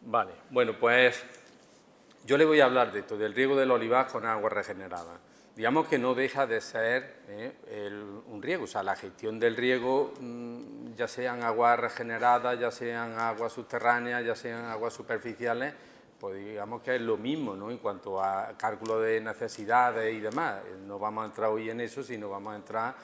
Vale, bueno, pues yo le voy a hablar de esto, del riego del olivar con agua regenerada. Digamos que no deja de ser un riego, o sea, la gestión del riego, ya sean aguas regeneradas, ya sean aguas subterráneas, ya sean aguas superficiales, pues digamos que es lo mismo, ¿no?, en cuanto a cálculo de necesidades y demás. No vamos a entrar hoy en eso, sino vamos a entrar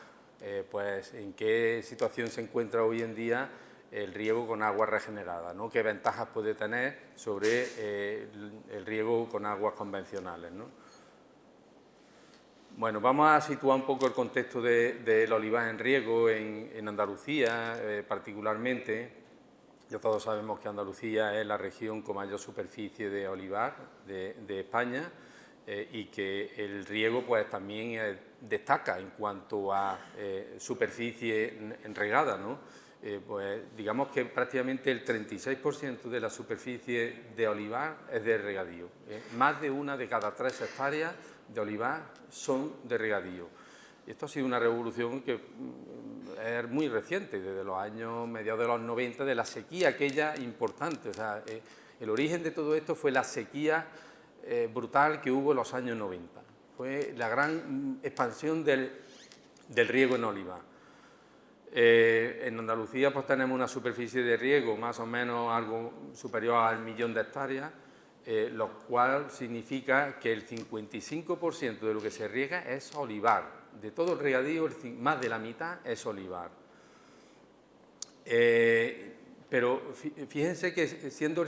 pues en qué situación se encuentra hoy en día el riego con agua regenerada, ¿no?, qué ventajas puede tener sobre el riego con aguas convencionales, ¿no? Bueno, vamos a situar un poco el contexto del olivar en riego en Andalucía, particularmente. Ya todos sabemos que Andalucía es la región con mayor superficie de olivar de España y que el riego pues también destaca en cuanto a superficie regada, ¿no? Pues digamos que prácticamente el 36% de la superficie de olivar es de regadío. Más de una de cada 3 hectáreas de olivar son de regadío. Esto ha sido una revolución que es muy reciente, desde los años mediados de los 90, de la sequía aquella importante. O sea, el origen de todo esto fue la sequía brutal que hubo en los años 90. Fue la gran expansión del riego en olivar. En Andalucía pues tenemos una superficie de riego más o menos algo superior al 1.000.000 de hectáreas, lo cual significa que el 55% de lo que se riega es olivar. De todo el regadío, más de la mitad es olivar. Pero fíjense que siendo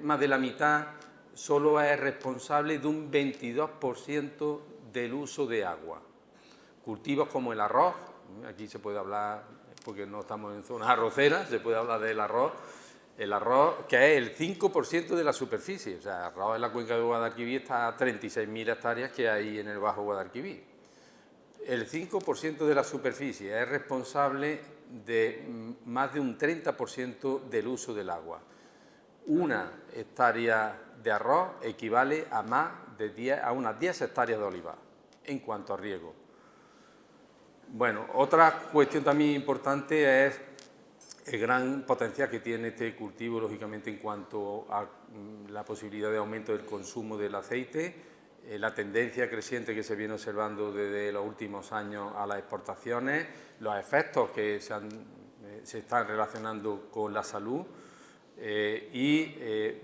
más de la mitad, solo es responsable de un 22% del uso de agua. Cultivos como el arroz, aquí se puede hablar, porque no estamos en zonas arroceras, se puede hablar del arroz. El arroz, que es el 5% de la superficie, o sea, el arroz en la cuenca de Guadalquivir está a 36.000 hectáreas que hay en el Bajo Guadalquivir. El 5% de la superficie es responsable de más de un 30% del uso del agua. Una hectárea de arroz equivale a unas 10 hectáreas de olivar en cuanto a riego. Bueno, otra cuestión también importante es el gran potencial que tiene este cultivo, lógicamente, en cuanto a la posibilidad de aumento del consumo del aceite, la tendencia creciente que se viene observando desde los últimos años a las exportaciones, los efectos que se están relacionando con la salud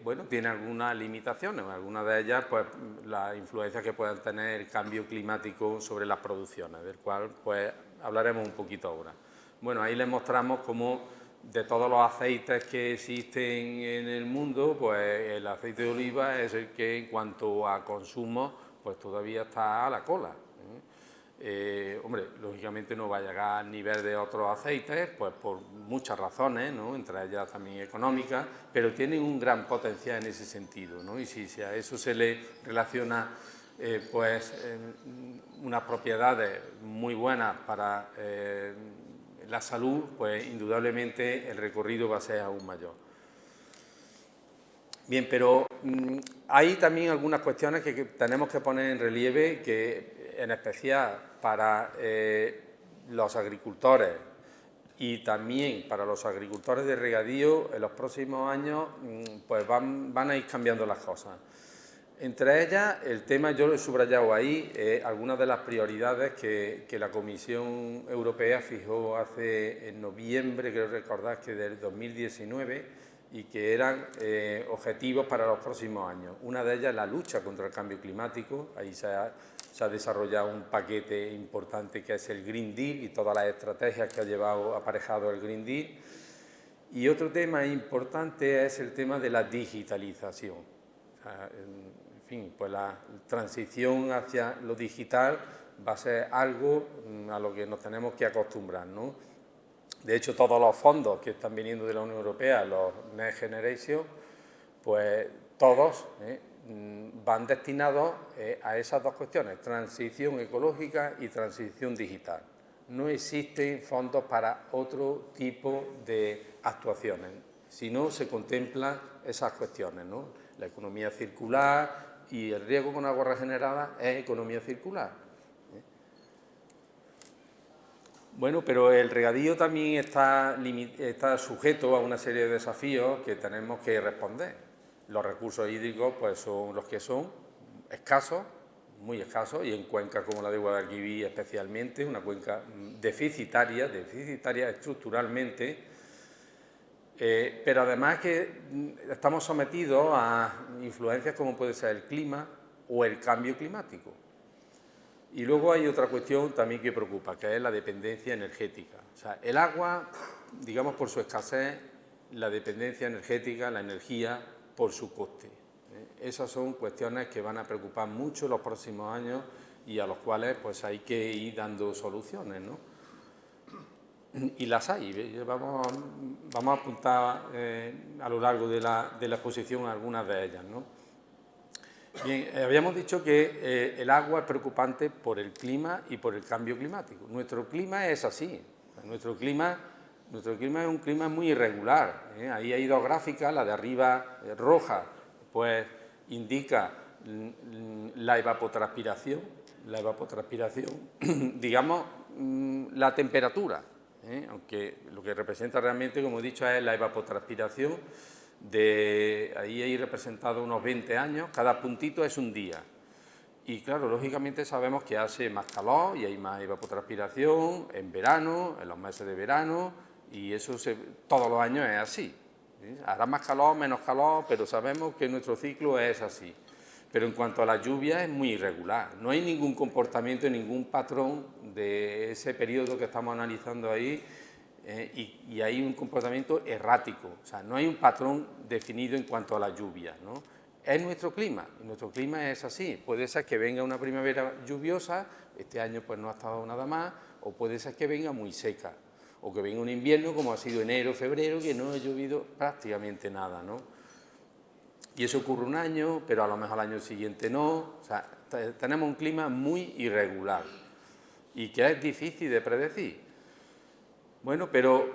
bueno, tiene algunas limitaciones, algunas de ellas, pues, la influencia que puedan tener el cambio climático sobre las producciones, del cual, pues, hablaremos un poquito ahora. Bueno, ahí les mostramos cómo de todos los aceites que existen en el mundo, pues el aceite de oliva es el que en cuanto a consumo, pues todavía está a la cola. Hombre, lógicamente no va a llegar al nivel de otros aceites, pues por muchas razones, ¿no?, entre ellas también económicas, pero tienen un gran potencial en ese sentido, ¿no? Y si a eso se le relaciona unas propiedades muy buenas para la salud, pues indudablemente el recorrido va a ser aún mayor. Bien, pero hay también algunas cuestiones que tenemos que poner en relieve, que en especial para los agricultores y también para los agricultores de regadío, en los próximos años pues van a ir cambiando las cosas. Entre ellas, el tema, yo lo he subrayado ahí, algunas de las prioridades que la Comisión Europea fijó en noviembre, creo recordar que del 2019, y que eran objetivos para los próximos años. Una de ellas es la lucha contra el cambio climático. Ahí se ha desarrollado un paquete importante que es el Green Deal y todas las estrategias que ha llevado aparejado el Green Deal. Y otro tema importante es el tema de la digitalización. O sea, en fin, pues la transición hacia lo digital va a ser algo a lo que nos tenemos que acostumbrar, ¿no? De hecho, todos los fondos que están viniendo de la Unión Europea, los Next Generation, pues todos van destinados a esas dos cuestiones, transición ecológica y transición digital. No existen fondos para otro tipo de actuaciones, si no se contemplan esas cuestiones, ¿no? La economía circular y el riego con agua regenerada es economía circular. Bueno, pero el regadío también está sujeto a una serie de desafíos que tenemos que responder. Los recursos hídricos pues son los que son, escasos, muy escasos, y en cuencas como la de Guadalquivir especialmente, una cuenca deficitaria estructuralmente, pero además que estamos sometidos a influencias como puede ser el clima o el cambio climático. Y luego hay otra cuestión también que preocupa, que es la dependencia energética. O sea, el agua, digamos por su escasez, la dependencia energética, la energía por su coste. Esas son cuestiones que van a preocupar mucho en los próximos años y a los cuales pues hay que ir dando soluciones, ¿no? Y las hay, vamos a apuntar a lo largo de la exposición algunas de ellas, ¿no? Bien, habíamos dicho que el agua es preocupante por el clima y por el cambio climático. Nuestro clima es así. Nuestro clima es un clima muy irregular. Ahí hay dos gráficas, la de arriba roja, pues indica la evapotranspiración, digamos, la temperatura, aunque lo que representa realmente, como he dicho, es la evapotranspiración. Ahí hay representado unos 20 años, cada puntito es un día. Y claro, lógicamente sabemos que hace más calor y hay más evapotranspiración en verano, en los meses de verano, y eso todos los años es así. Hará más calor, menos calor, pero sabemos que nuestro ciclo es así. Pero en cuanto a la lluvia es muy irregular, no hay ningún comportamiento, ningún patrón de ese periodo que estamos analizando ahí. Y hay un comportamiento errático, o sea, no hay un patrón definido en cuanto a la lluvia, ¿no? Es nuestro clima, y nuestro clima es así. Puede ser que venga una primavera lluviosa, este año pues no ha estado nada más, o puede ser que venga muy seca, o que venga un invierno como ha sido enero, febrero, que no ha llovido prácticamente nada, ¿no? Y eso ocurre un año, pero a lo mejor al año siguiente no, o sea, tenemos un clima muy irregular y que es difícil de predecir. Bueno, pero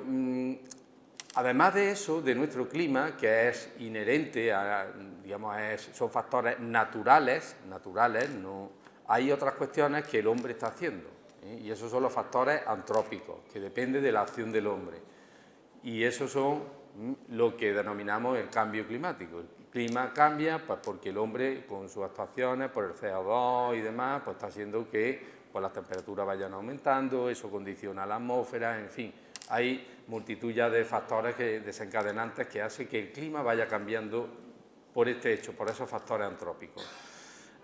además de eso, de nuestro clima, que es inherente a, digamos, son factores naturales, no, hay otras cuestiones que el hombre está haciendo, y esos son los factores antrópicos, que dependen de la acción del hombre. Y esos son lo que denominamos el cambio climático. El clima cambia pues, porque el hombre, con sus actuaciones, por el CO2 y demás, pues está haciendo que pues las temperaturas vayan aumentando, eso condiciona la atmósfera, en fin, hay multitud ya de factores desencadenantes que hacen que el clima vaya cambiando por este hecho, por esos factores antrópicos.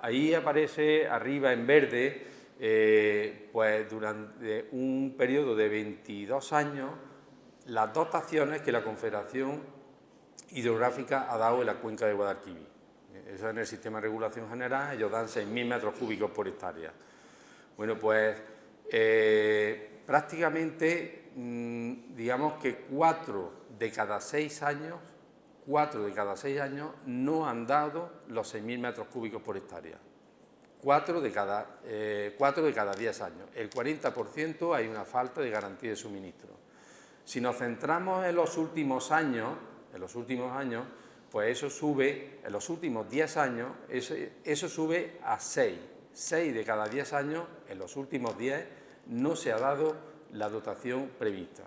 Ahí aparece arriba en verde, pues durante un periodo de 22 años, las dotaciones que la Confederación Hidrográfica ha dado en la cuenca de Guadalquivir. Eso en el sistema de regulación general, ellos dan 6.000 metros cúbicos por hectárea. Bueno, pues prácticamente, digamos que 4 de cada 6 años no han dado los 6.000 metros cúbicos por hectárea. 4 de cada 10 años. El 40% hay una falta de garantía de suministro. Si nos centramos en los últimos años, pues eso sube, en los últimos 10 años, eso sube a 6. 6 de cada 10 años, en los últimos 10, no se ha dado la dotación prevista.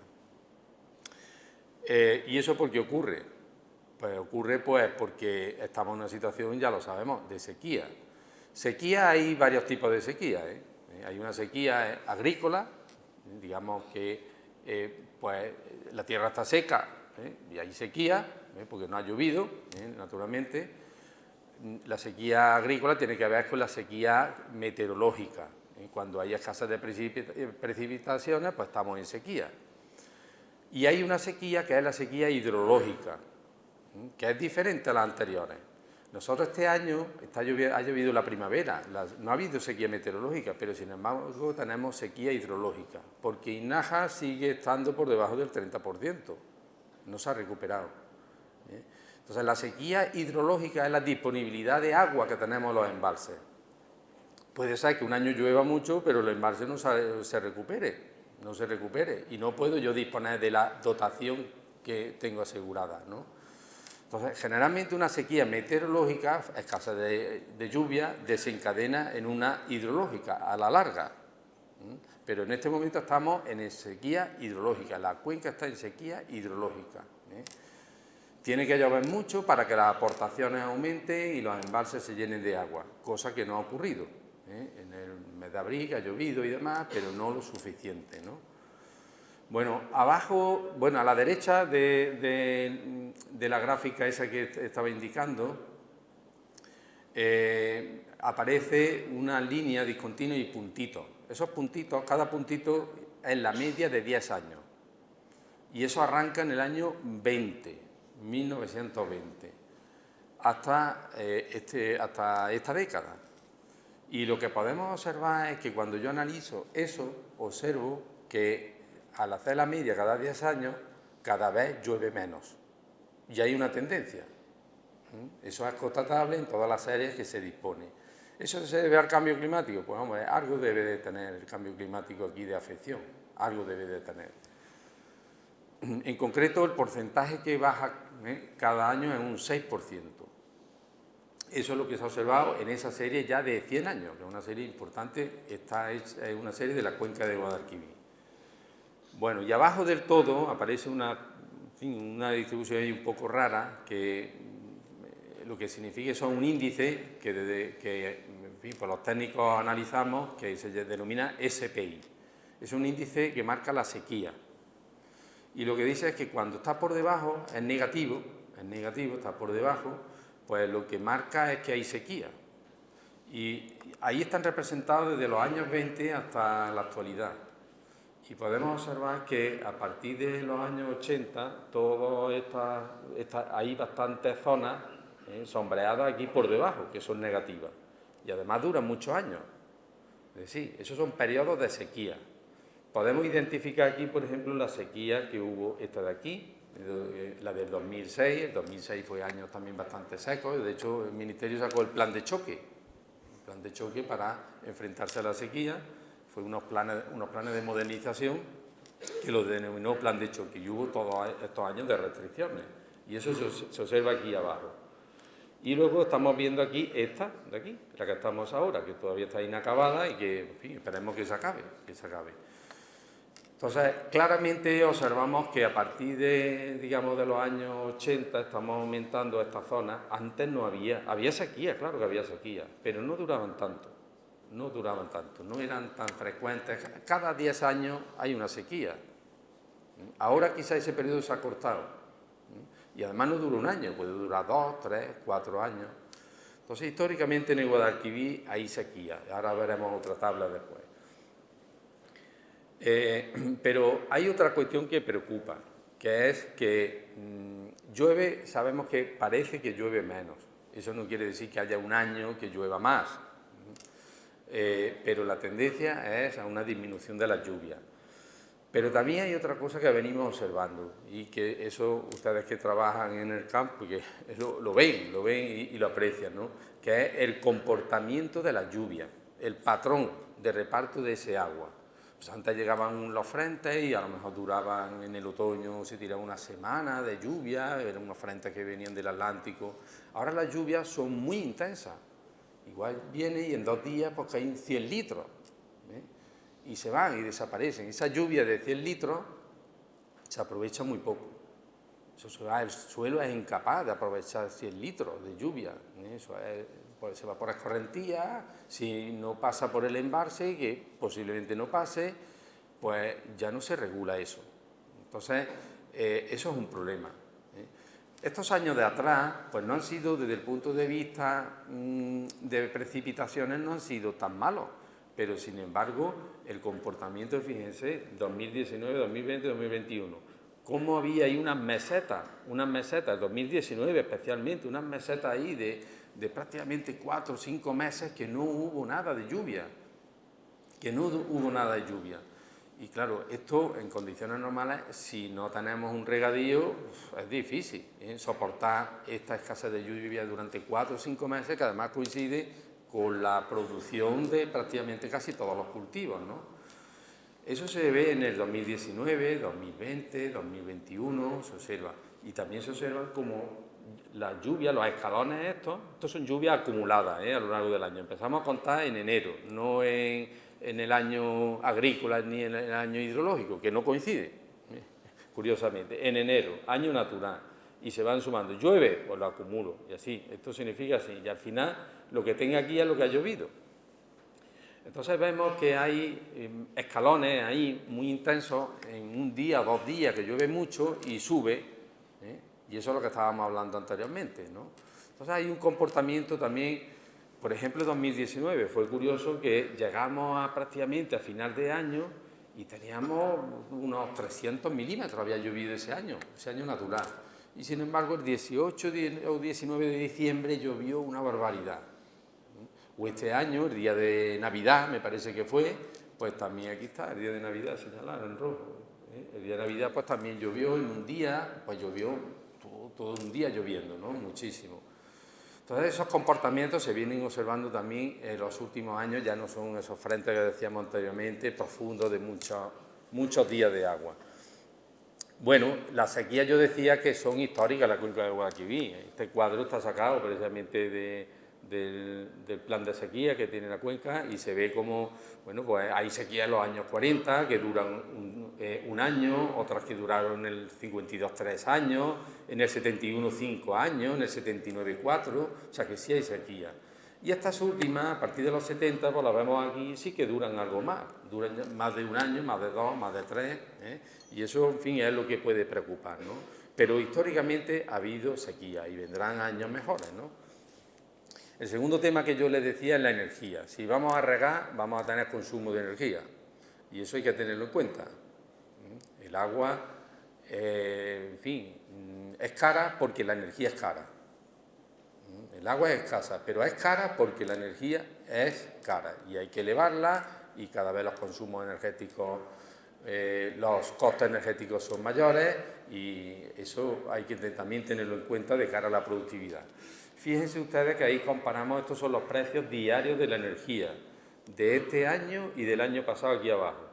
¿Y eso por qué ocurre? Pues ocurre porque estamos en una situación, ya lo sabemos, de sequía. Sequía, hay varios tipos de sequía, Hay una sequía agrícola, digamos que pues la tierra está seca y hay sequía, porque no ha llovido, naturalmente. La sequía agrícola tiene que ver con la sequía meteorológica. Cuando hay escasez de precipitaciones, pues estamos en sequía. Y hay una sequía que es la sequía hidrológica, que es diferente a las anteriores. Nosotros este año ha llovido la primavera, no ha habido sequía meteorológica, pero sin embargo tenemos sequía hidrológica, porque Inaja sigue estando por debajo del 30%, no se ha recuperado. Entonces, la sequía hidrológica es la disponibilidad de agua que tenemos en los embalses. Puede ser que un año llueva mucho, pero el embalse no se recupere, y no puedo yo disponer de la dotación que tengo asegurada, ¿no? Entonces, generalmente una sequía meteorológica, escasez de lluvia, desencadena en una hidrológica a la larga. Pero en este momento estamos en sequía hidrológica, la cuenca está en sequía hidrológica. Tiene que llover mucho para que las aportaciones aumenten y los embalses se llenen de agua, cosa que no ha ocurrido. En el mes de abril ha llovido y demás, pero no lo suficiente, ¿no? Bueno, abajo, bueno, a la derecha de la gráfica esa que estaba indicando, aparece una línea discontinua y puntitos. Esos puntitos, cada puntito es la media de 10 años. Y eso arranca en el año 1920, hasta esta década. Y lo que podemos observar es que cuando yo analizo eso, observo que al hacer la media cada 10 años, cada vez llueve menos. Y hay una tendencia. Eso es constatable en todas las áreas que se dispone. ¿Eso se debe al cambio climático? Pues hombre, algo debe de tener el cambio climático aquí de afección, algo debe de tener. En concreto, el porcentaje que baja cada año es un 6%. Eso es lo que se ha observado en esa serie ya de 100 años, que es una serie importante, esta es una serie de la cuenca de Guadalquivir. Bueno, y abajo del todo aparece una distribución ahí un poco rara, que lo que significa son un índice que pues los técnicos analizamos, que se denomina SPI. Es un índice que marca la sequía. Y lo que dice es que cuando está por debajo, es negativo, está por debajo, pues lo que marca es que hay sequía. Y ahí están representados desde los años 20 hasta la actualidad. Y podemos observar que a partir de los años 80, hay bastantes zonas sombreadas aquí por debajo, que son negativas. Y además duran muchos años. Es decir, esos son periodos de sequía. Podemos identificar aquí, por ejemplo, la sequía que hubo esta de aquí, la del 2006. El 2006 fue años también bastante secos. De hecho, el Ministerio sacó el plan de choque para enfrentarse a la sequía. Fue unos planes de modernización que los denominó plan de choque. Y hubo todos estos años de restricciones. Y eso se observa aquí abajo. Y luego estamos viendo aquí esta de aquí, la que estamos ahora, que todavía está inacabada y que, en fin, esperemos que se acabe. Entonces, claramente observamos que a partir de, digamos, de los años 80 estamos aumentando estas zonas. Antes no había sequía, claro que había sequía, pero no duraban tanto, no eran tan frecuentes. Cada 10 años hay una sequía. Ahora quizá ese periodo se ha cortado. Y además no dura un año, puede durar 2, 3, 4 años. Entonces, históricamente en el Guadalquivir hay sequía. Ahora veremos otra tabla después. Pero hay otra cuestión que preocupa, que es que llueve, sabemos que parece que llueve menos. Eso no quiere decir que haya un año que llueva más, pero la tendencia es a una disminución de las lluvias. Pero también hay otra cosa que venimos observando, y que eso ustedes que trabajan en el campo, que lo ven y lo aprecian, ¿no? Que es el comportamiento de la lluvia, el patrón de reparto de ese agua. Pues antes llegaban los frentes y a lo mejor duraban en el otoño, se tiraba una semana de lluvia, eran unos frentes que venían del Atlántico. Ahora las lluvias son muy intensas. Igual viene y en 2 días pues caen 100 litros. Y se van y desaparecen. Esa lluvia de 100 litros se aprovecha muy poco. El suelo es incapaz de aprovechar 100 litros de lluvia. Eso es, pues se va por escorrentía, si no pasa por el embalse, que posiblemente no pase, pues ya no se regula eso. Entonces, eso es un problema. Estos años de atrás, pues no han sido, desde el punto de vista de precipitaciones, no han sido tan malos. Pero, sin embargo, el comportamiento, fíjense, 2019, 2020, 2021, cómo había ahí unas mesetas, 2019 especialmente, unas mesetas ahí de prácticamente 4 o 5 meses que no hubo nada de lluvia, Y claro, esto en condiciones normales, si no tenemos un regadío, es difícil soportar esta escasez de lluvia durante 4 o 5 meses, que además coincide con la producción de prácticamente casi todos los cultivos, ¿no? Eso se ve en el 2019, 2020, 2021, se observa. Y también se observa como las lluvias, los escalones estos son lluvias acumuladas a lo largo del año. Empezamos a contar en enero, no en en el año agrícola ni en el año hidrológico, que no coincide, curiosamente, en enero, año natural, y se van sumando. Llueve, pues lo acumulo, y así. Esto significa así, y al final lo que tenga aquí es lo que ha llovido. Entonces vemos que hay escalones ahí muy intensos, en un día, 2 días, que llueve mucho y sube, y eso es lo que estábamos hablando anteriormente, ¿no? Entonces hay un comportamiento también, por ejemplo, 2019, fue curioso que llegamos prácticamente a final de año y teníamos unos 300 milímetros, había llovido ese año natural. Y sin embargo, el 18 o 19 de diciembre llovió una barbaridad. O este año, el día de Navidad, me parece que fue, pues también aquí está, el día de Navidad señalado en rojo. El día de Navidad pues también llovió en un día, pues llovió todo un día lloviendo, ¿no? Muchísimo. Entonces esos comportamientos se vienen observando también en los últimos años, ya no son esos frentes que decíamos anteriormente, profundos de muchos días de agua. Bueno, las sequías yo decía que son históricas en la cuenca del Guadalquivir. Este cuadro está sacado precisamente del plan de sequía que tiene la cuenca y se ve como, bueno, pues hay sequías en los años 40 que duran un año, otras que duraron en el 52 3 años, en el 71 5 años, en el 79 4, o sea que sí hay sequía. Y estas últimas, a partir de los 70, pues las vemos aquí, sí que duran algo más, duran más de un año, más de 2, más de 3, y eso, en fin, es lo que puede preocupar, ¿no? Pero históricamente ha habido sequía y vendrán años mejores, ¿no? El segundo tema que yo les decía es la energía. Si vamos a regar, vamos a tener consumo de energía, y eso hay que tenerlo en cuenta. El agua, en fin, es cara porque la energía es cara. El agua es escasa, pero es cara porque la energía es cara y hay que elevarla y cada vez los consumos energéticos, los costes energéticos son mayores y eso hay que también tenerlo en cuenta de cara a la productividad. Fíjense ustedes que ahí comparamos, estos son los precios diarios de la energía de este año y del año pasado aquí abajo.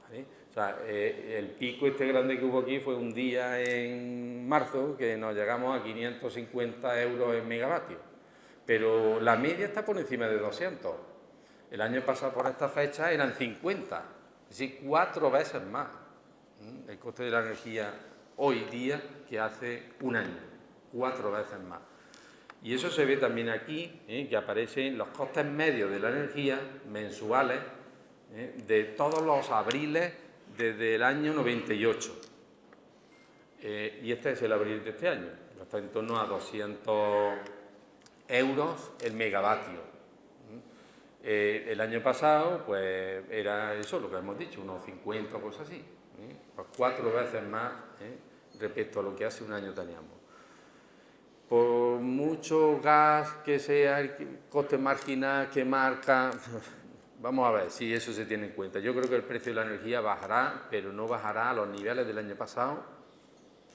¿Vale? O sea, el pico este grande que hubo aquí fue un día en marzo que nos llegamos a 550 euros en megavatios, pero la media está por encima de 200. El año pasado por esta fecha eran 50, es decir, 4 veces más el coste de la energía hoy día que hace un año, 4 veces más. Y eso se ve también aquí, que aparecen los costes medios de la energía mensuales de todos los abriles desde el año 98. Y este es el abril de este año, está en torno a 200 euros el megavatio. El año pasado, pues era eso, lo que hemos dicho, unos 50 o cosas así, pues 4 veces más respecto a lo que hace un año teníamos. Por mucho gas que sea el coste marginal que marca, vamos a ver si eso se tiene en cuenta. Yo creo que el precio de la energía bajará, pero no bajará a los niveles del año pasado,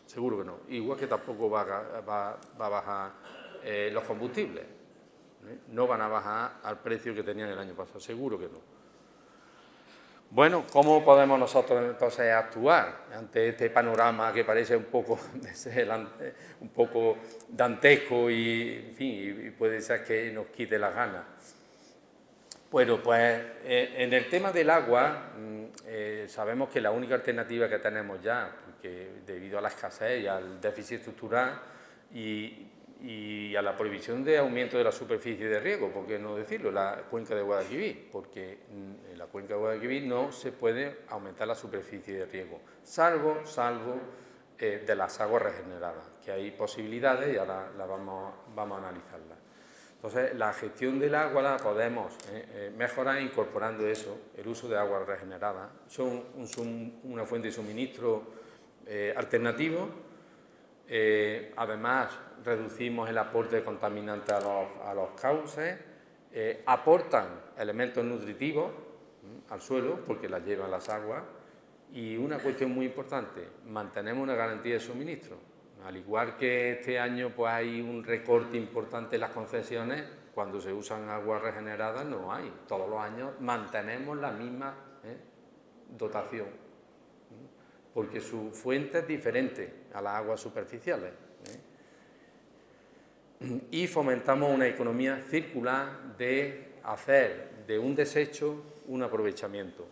seguro que no. Igual que tampoco va a bajar los combustibles, no van a bajar al precio que tenían el año pasado, seguro que no. Bueno, ¿cómo podemos nosotros entonces actuar ante este panorama que parece un poco dantesco y, en fin, y puede ser que nos quite las ganas? Bueno, pues en el tema del agua sabemos que la única alternativa que tenemos ya, porque debido a la escasez y al déficit estructural y a la prohibición de aumento de la superficie de riego, por qué no decirlo, la cuenca de Guadalquivir, porque en la cuenca de Guadalquivir no se puede aumentar la superficie de riego, salvo de las aguas regeneradas, que hay posibilidades y ahora vamos a analizarlas. Entonces, la gestión del agua la podemos mejorar incorporando eso, el uso de aguas regeneradas. Son una fuente de suministro alternativo. Además, reducimos el aporte de contaminantes a los cauces. Aportan elementos nutritivos al suelo porque las llevan las aguas. Y una cuestión muy importante, mantenemos una garantía de suministro. Al igual que este año pues hay un recorte importante en las concesiones, cuando se usan aguas regeneradas no hay. Todos los años mantenemos la misma dotación, porque su fuente es diferente a las aguas superficiales. y fomentamos una economía circular de hacer de un desecho un aprovechamiento.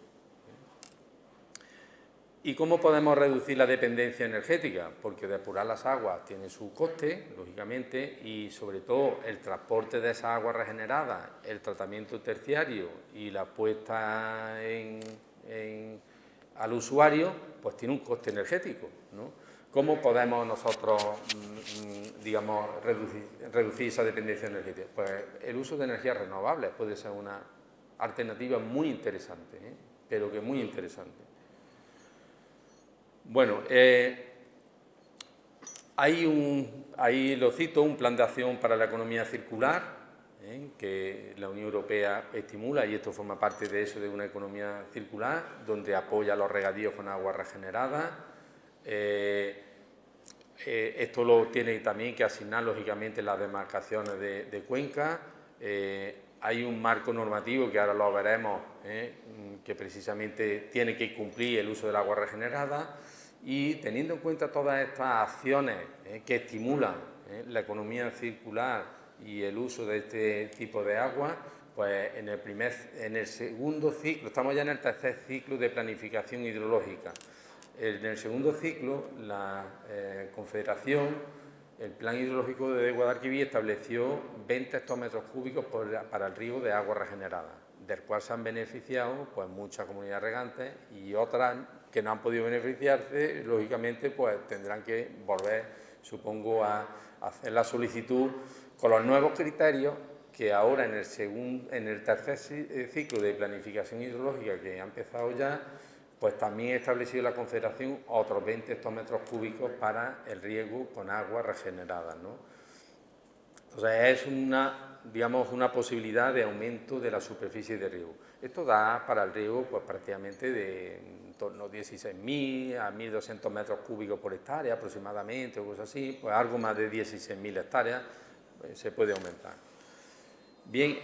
¿Y cómo podemos reducir la dependencia energética? Porque depurar las aguas tiene su coste, lógicamente, y sobre todo el transporte de esas aguas regeneradas, el tratamiento terciario y la puesta al usuario, pues tiene un coste energético, ¿no? ¿Cómo podemos nosotros, digamos, reducir esa dependencia energética? Pues el uso de energías renovables puede ser una alternativa muy interesante, pero que muy interesante. Bueno, ahí lo cito, un plan de acción para la economía circular, que la Unión Europea estimula, y esto forma parte de eso, de una economía circular, donde apoya los regadíos con agua regenerada. Esto lo tiene también que asignar, lógicamente, las demarcaciones de cuenca. Hay un marco normativo que ahora lo veremos, que precisamente tiene que cumplir el uso del agua regenerada, y teniendo en cuenta todas estas acciones que estimulan la economía circular y el uso de este tipo de agua, pues en el segundo ciclo, estamos ya en el tercer ciclo de planificación hidrológica. En el segundo ciclo, la Confederación, el Plan Hidrológico de Guadalquivir, estableció 20 hectómetros cúbicos para el riego de agua regenerada, del cual se han beneficiado pues, muchas comunidades regantes, y otras que no han podido beneficiarse, lógicamente, pues tendrán que volver, supongo, a hacer la solicitud con los nuevos criterios que ahora en el tercer ciclo de planificación hidrológica, que ha empezado ya, pues también ha establecido la Confederación otros 20 hectómetros cúbicos para el riego con agua regenerada, ¿no? Entonces es una posibilidad de aumento de la superficie de riego. Esto da para el riego pues prácticamente de en torno a 16.000 a 1.200 metros cúbicos por hectárea aproximadamente, o cosas así, pues algo más de 16.000 hectáreas pues, se puede aumentar. Bien,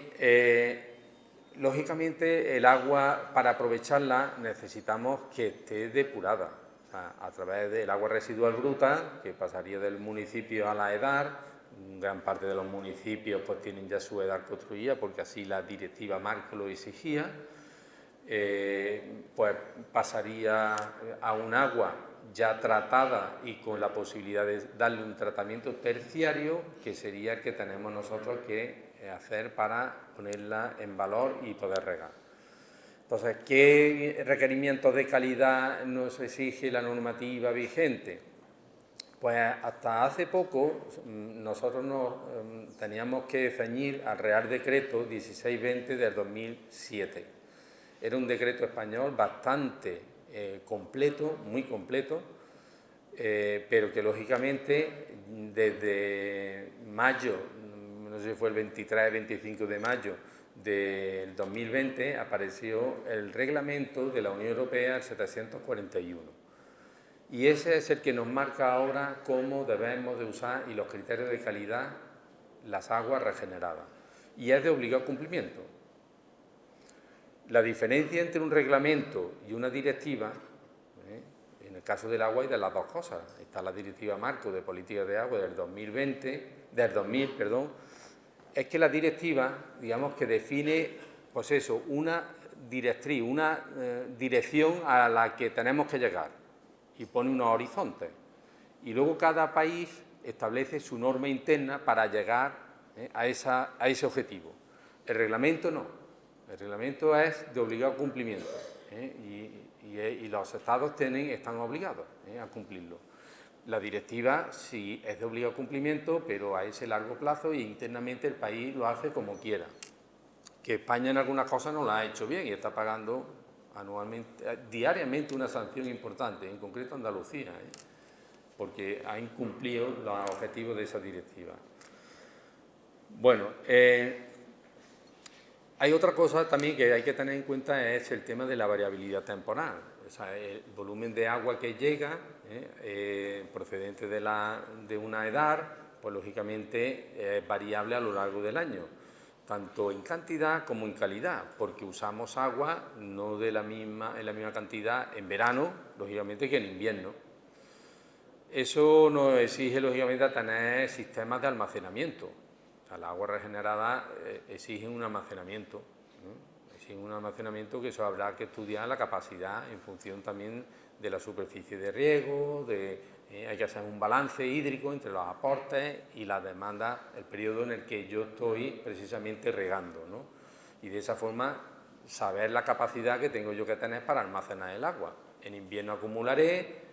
lógicamente el agua, para aprovecharla, necesitamos que esté depurada, o sea, a través del agua residual bruta, que pasaría del municipio a la EDAR. Gran parte de los municipios pues tienen ya su EDAR construida, porque así la directiva marco lo exigía. Pues pasaría a un agua ya tratada y con la posibilidad de darle un tratamiento terciario, que sería el que tenemos nosotros que hacer para ponerla en valor y poder regar. Entonces, ¿qué requerimientos de calidad nos exige la normativa vigente? Pues hasta hace poco nosotros teníamos que ceñir al Real Decreto 1620 del 2007. Era un decreto español bastante completo, muy completo, pero que lógicamente desde mayo, no sé si fue el 23, 25 de mayo del 2020, apareció el reglamento de la Unión Europea, el 741. Y ese es el que nos marca ahora cómo debemos de usar y los criterios de calidad las aguas regeneradas. Y es de obligado cumplimiento. La diferencia entre un reglamento y una directiva, en el caso del agua hay de las dos cosas. Está la Directiva Marco de Política de Agua del 2000, es que la directiva, digamos que define, pues eso, una directriz, una dirección a la que tenemos que llegar, y pone unos horizontes. Y luego cada país establece su norma interna para llegar a ese objetivo. El reglamento no. El reglamento es de obligado cumplimiento y los estados están obligados a cumplirlo. La directiva sí es de obligado cumplimiento, pero a ese largo plazo, y internamente el país lo hace como quiera. Que España en algunas cosas no la ha hecho bien y está pagando diariamente una sanción importante, en concreto Andalucía, porque ha incumplido los objetivos de esa directiva. Bueno, hay otra cosa también que hay que tener en cuenta, es el tema de la variabilidad temporal. O sea, el volumen de agua que llega, procedente de una EDAR, pues lógicamente es variable a lo largo del año, tanto en cantidad como en calidad, porque usamos agua no en la misma cantidad en verano, lógicamente, que en invierno. Eso nos exige, lógicamente, tener sistemas de almacenamiento. O sea, las aguas regeneradas exigen un almacenamiento, ¿no? Exigen un almacenamiento que eso habrá que estudiar la capacidad en función también de la superficie de riego, hay que hacer un balance hídrico entre los aportes y las demandas, el periodo en el que yo estoy precisamente regando, ¿no? Y de esa forma saber la capacidad que tengo yo que tener para almacenar el agua. En invierno acumularé,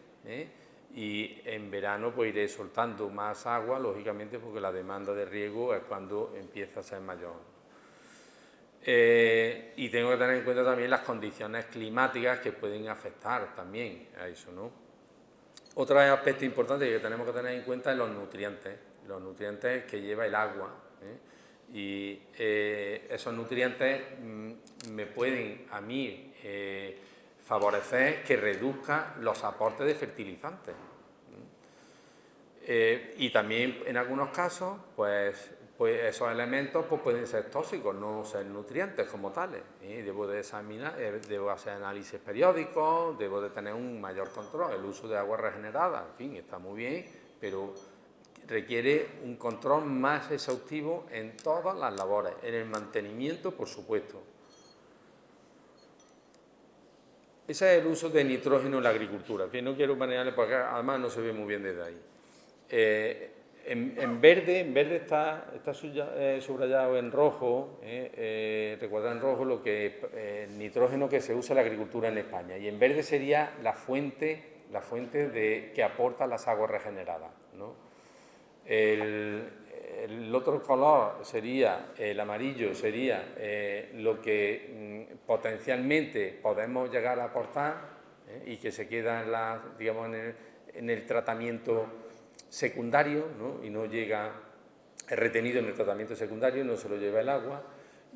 y en verano pues iré soltando más agua, lógicamente, porque la demanda de riego es cuando empieza a ser mayor. Y tengo que tener en cuenta también las condiciones climáticas que pueden afectar también a eso, ¿no? Otro aspecto importante que tenemos que tener en cuenta es los nutrientes que lleva el agua, y esos nutrientes me pueden a mí favorecer que reduzca los aportes de fertilizantes. Y también en algunos casos, pues esos elementos pues, pueden ser tóxicos, no ser nutrientes como tales. Debo de examinar, debo hacer análisis periódicos, debo de tener un mayor control. El uso de agua regenerada, en fin, está muy bien, pero requiere un control más exhaustivo en todas las labores, en el mantenimiento, por supuesto. Ese es el uso de nitrógeno en la agricultura. En fin, no quiero manejarle porque además no se ve muy bien desde ahí. En verde está subrayado en rojo, recuerda en rojo lo que el nitrógeno que se usa en la agricultura en España, y en verde sería la fuente que aporta las aguas regeneradas, ¿no? El otro color sería, el amarillo sería lo que potencialmente podemos llegar a aportar, y que se queda digamos, en el tratamiento secundario, ¿no? Y no llega, es retenido en el tratamiento secundario, no se lo lleva el agua,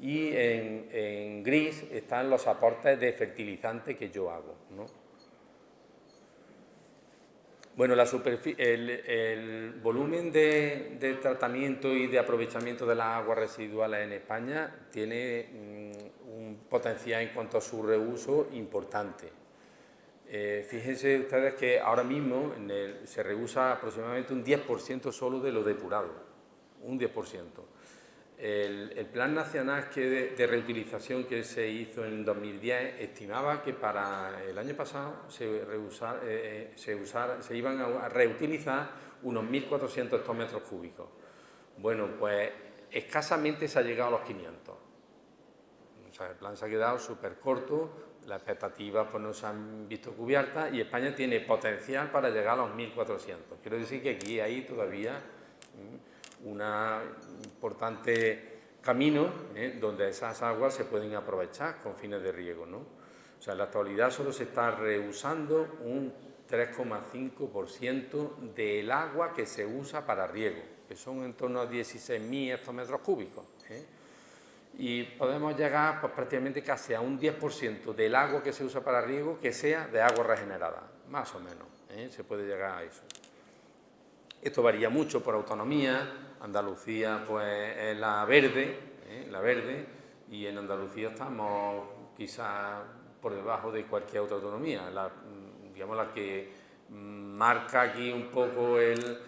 y en gris están los aportes de fertilizante que yo hago, ¿no? Bueno, el volumen de tratamiento y de aprovechamiento de las aguas residuales en España tiene un potencial en cuanto a su reuso importante. Fíjense ustedes que ahora mismo se reusa aproximadamente un 10% solo de lo depurado, un 10%. El Plan Nacional de Reutilización que se hizo en 2010 estimaba que para el año pasado se iban a reutilizar unos 1.400 hectómetros cúbicos. Bueno, pues escasamente se ha llegado a los 500. O sea, el plan se ha quedado súper corto, las expectativas pues, no se han visto cubiertas y España tiene potencial para llegar a los 1.400. Quiero decir que aquí hay todavía un importante camino donde esas aguas se pueden aprovechar con fines de riego, ¿no? O sea, en la actualidad solo se está reusando un 3,5% del agua que se usa para riego, que son en torno a 16.000 hectómetros cúbicos. Y podemos llegar pues, prácticamente casi a un 10% del agua que se usa para riego que sea de agua regenerada, más o menos, se puede llegar a eso. Esto varía mucho por autonomía. Andalucía pues es la verde, y en Andalucía estamos quizás por debajo de cualquier otra autonomía. Digamos la que marca aquí un poco el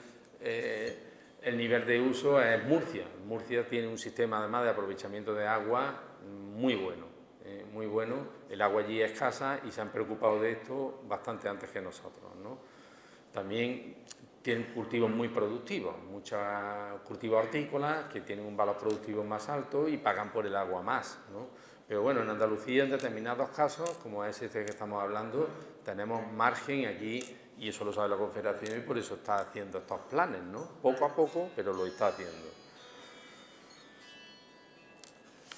nivel de uso es Murcia. Murcia tiene un sistema además de aprovechamiento de agua muy bueno, muy bueno. El agua allí es escasa y se han preocupado de esto bastante antes que nosotros, ¿no? También tienen cultivos muy productivos, muchos cultivos hortícolas que tienen un valor productivo más alto y pagan por el agua más, ¿no? Pero bueno, en Andalucía en determinados casos, como es este que estamos hablando, tenemos margen aquí y eso lo sabe la Confederación y por eso está haciendo estos planes, ¿no? Poco a poco, pero lo está haciendo.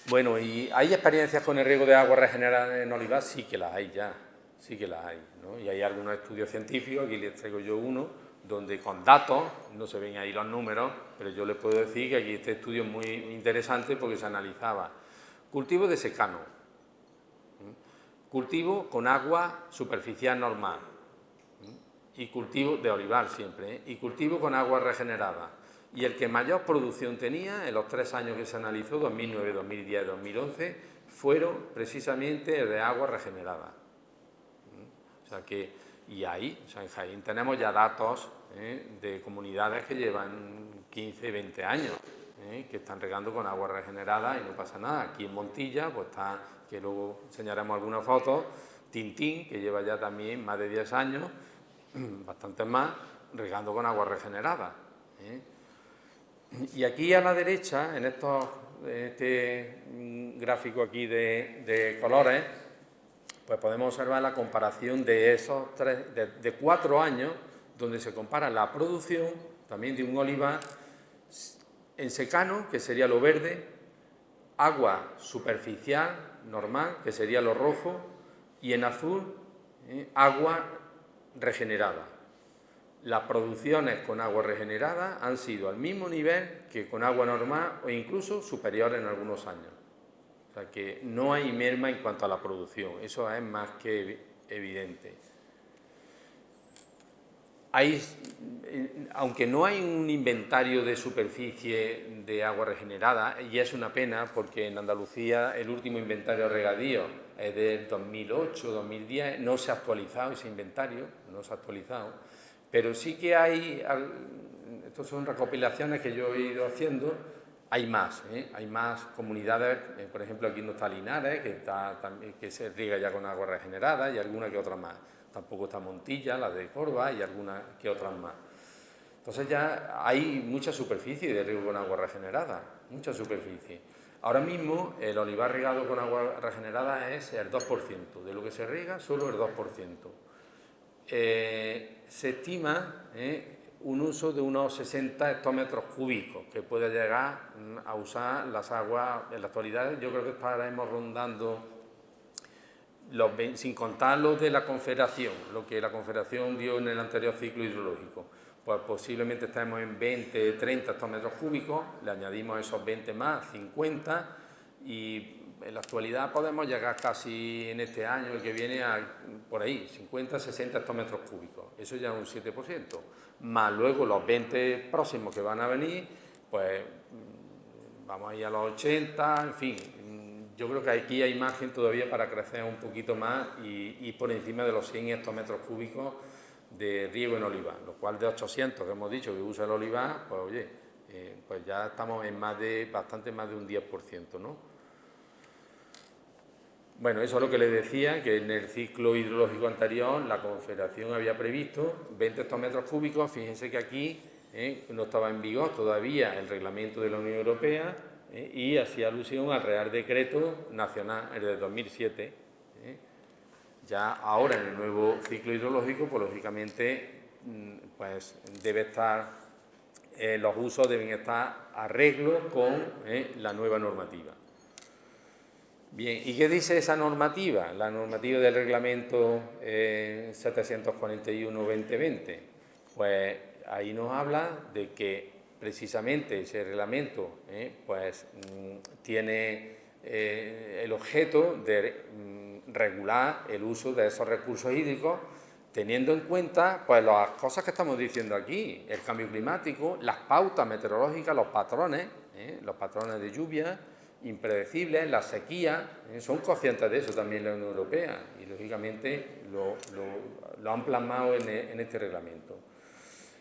Bueno, ¿y hay experiencias con el riego de agua regenerada en olivar? Sí que las hay ya, sí que las hay, ¿no? Y hay algunos estudios científicos, aquí les traigo yo uno, donde con datos, no se ven ahí los números, pero yo les puedo decir que aquí este estudio es muy interesante porque se analizaba cultivo de secano, cultivo con agua superficial normal, y cultivo de olivar siempre, y cultivo con agua regenerada. Y el que mayor producción tenía en los 3 años que se analizó, 2009, 2010, 2011, fueron precisamente el de agua regenerada. O sea que, y ahí, o sea, en Jaén tenemos ya datos de comunidades que llevan 15, 20 años, que están regando con agua regenerada y no pasa nada. Aquí en Montilla, pues está, que luego enseñaremos algunas fotos, Tintín, que lleva ya también más de 10 años, bastantes más, regando con agua regenerada. Y aquí a la derecha, en este gráfico aquí de colores, pues podemos observar la comparación de esos de 4 años, donde se compara la producción también de un olivar en secano, que sería lo verde, agua superficial, normal, que sería lo rojo, y en azul, agua regenerada. Las producciones con agua regenerada han sido al mismo nivel que con agua normal o incluso superiores en algunos años. O sea que no hay merma en cuanto a la producción, eso es más que evidente. Aunque no hay un inventario de superficie de agua regenerada, y es una pena porque en Andalucía el último inventario de regadío es del 2008-2010, no se ha actualizado ese inventario, no se ha actualizado, pero sí que hay, estas son recopilaciones que yo he ido haciendo, hay más comunidades, por ejemplo aquí no está Linares, que se riega ya con agua regenerada, y alguna que otra más. Tampoco está Montilla, la de Córdoba y algunas que otras más. Entonces ya hay mucha superficie de riego con agua regenerada, mucha superficie. Ahora mismo el olivar regado con agua regenerada es el 2%, de lo que se riega solo el 2%. Se estima un uso de unos 60 hectómetros cúbicos que puede llegar a usar las aguas en la actualidad. Yo creo que estaremos rondando, sin contar los de la Confederación, lo que la Confederación dio en el anterior ciclo hidrológico, pues posiblemente estemos en 20, 30 hectómetros cúbicos, le añadimos esos 20 más, 50, y en la actualidad podemos llegar casi en este año, el que viene, a por ahí, 50, 60 hectómetros cúbicos, eso ya es un 7%, más luego los 20 próximos que van a venir, pues vamos a ir a los 80, en fin. Yo creo que aquí hay margen todavía para crecer un poquito más y por encima de los 100 hectómetros cúbicos de riego en olivar, lo cual de 800 que hemos dicho que usa el olivar, pues oye, pues ya estamos en bastante más de un 10%, ¿no? Bueno, eso es lo que les decía, que en el ciclo hidrológico anterior la Confederación había previsto 20 hectómetros cúbicos. Fíjense que aquí no estaba en vigor todavía el reglamento de la Unión Europea, y hacía alusión al Real Decreto Nacional, el de 2007. Ya ahora en el nuevo ciclo hidrológico, pues lógicamente, pues los usos deben estar a arreglo con la nueva normativa. Bien, ¿y qué dice esa normativa? La normativa del reglamento 741-2020. Pues ahí nos habla de que precisamente ese reglamento tiene el objeto de regular el uso de esos recursos hídricos, teniendo en cuenta pues las cosas que estamos diciendo aquí, el cambio climático, las pautas meteorológicas, los patrones de lluvia impredecibles, la sequía, son conscientes de eso también la Unión Europea y lógicamente lo han plasmado en este reglamento.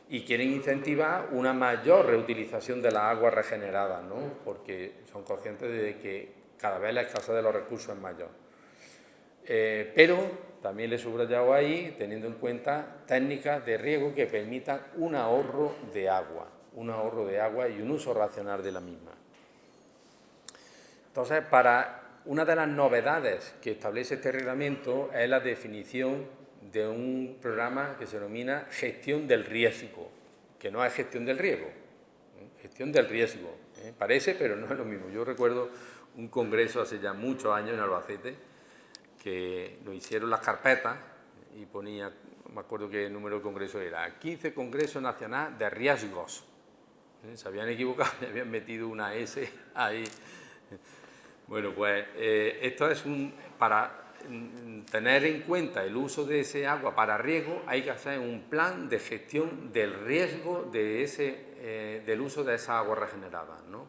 Y quieren incentivar una mayor reutilización de las aguas regeneradas, ¿no? Porque son conscientes de que cada vez la escasez de los recursos es mayor. Pero también les he subrayado ahí, teniendo en cuenta técnicas de riego que permitan un ahorro de agua y un uso racional de la misma. Entonces, una de las novedades que establece este reglamento es la definición de un programa que se denomina gestión del riesgo, que no es gestión del riego, gestión del riesgo. Parece, pero no es lo mismo. Yo recuerdo un congreso hace ya muchos años en Albacete, que lo hicieron las carpetas y ponía, me acuerdo qué número de congreso era, 15 Congreso Nacional de Riesgos. Se habían equivocado, le habían metido una S ahí. Bueno, pues esto es para tener en cuenta el uso de ese agua para riego, hay que hacer un plan de gestión del riesgo del uso de esa agua regenerada, ¿no?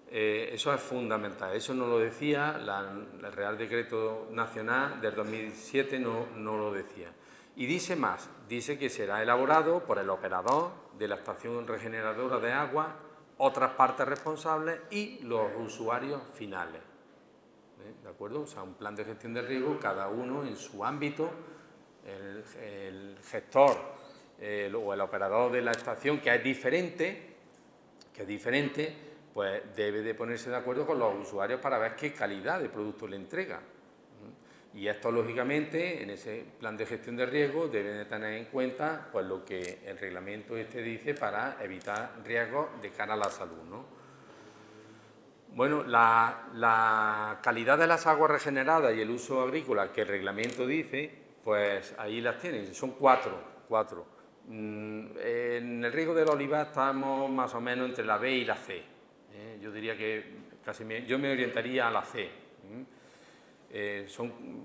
Eso es fundamental, eso no lo decía el Real Decreto Nacional del 2007, no lo decía. Y dice más, dice que será elaborado por el operador de la estación regeneradora de agua, otras partes responsables y los usuarios finales. ¿De acuerdo? O sea, un plan de gestión de riesgo, cada uno en su ámbito, el gestor o el operador de la estación, que es diferente, pues debe de ponerse de acuerdo con los usuarios para ver qué calidad de producto le entrega. Y esto, lógicamente, en ese plan de gestión de riesgo deben de tener en cuenta pues, lo que el reglamento dice para evitar riesgos de cara a la salud, ¿no? Bueno, la calidad de las aguas regeneradas y el uso agrícola que el reglamento dice, pues ahí las tienen, son cuatro. En el riego del olivar estamos más o menos entre la B y la C. Yo diría que yo me orientaría a la C.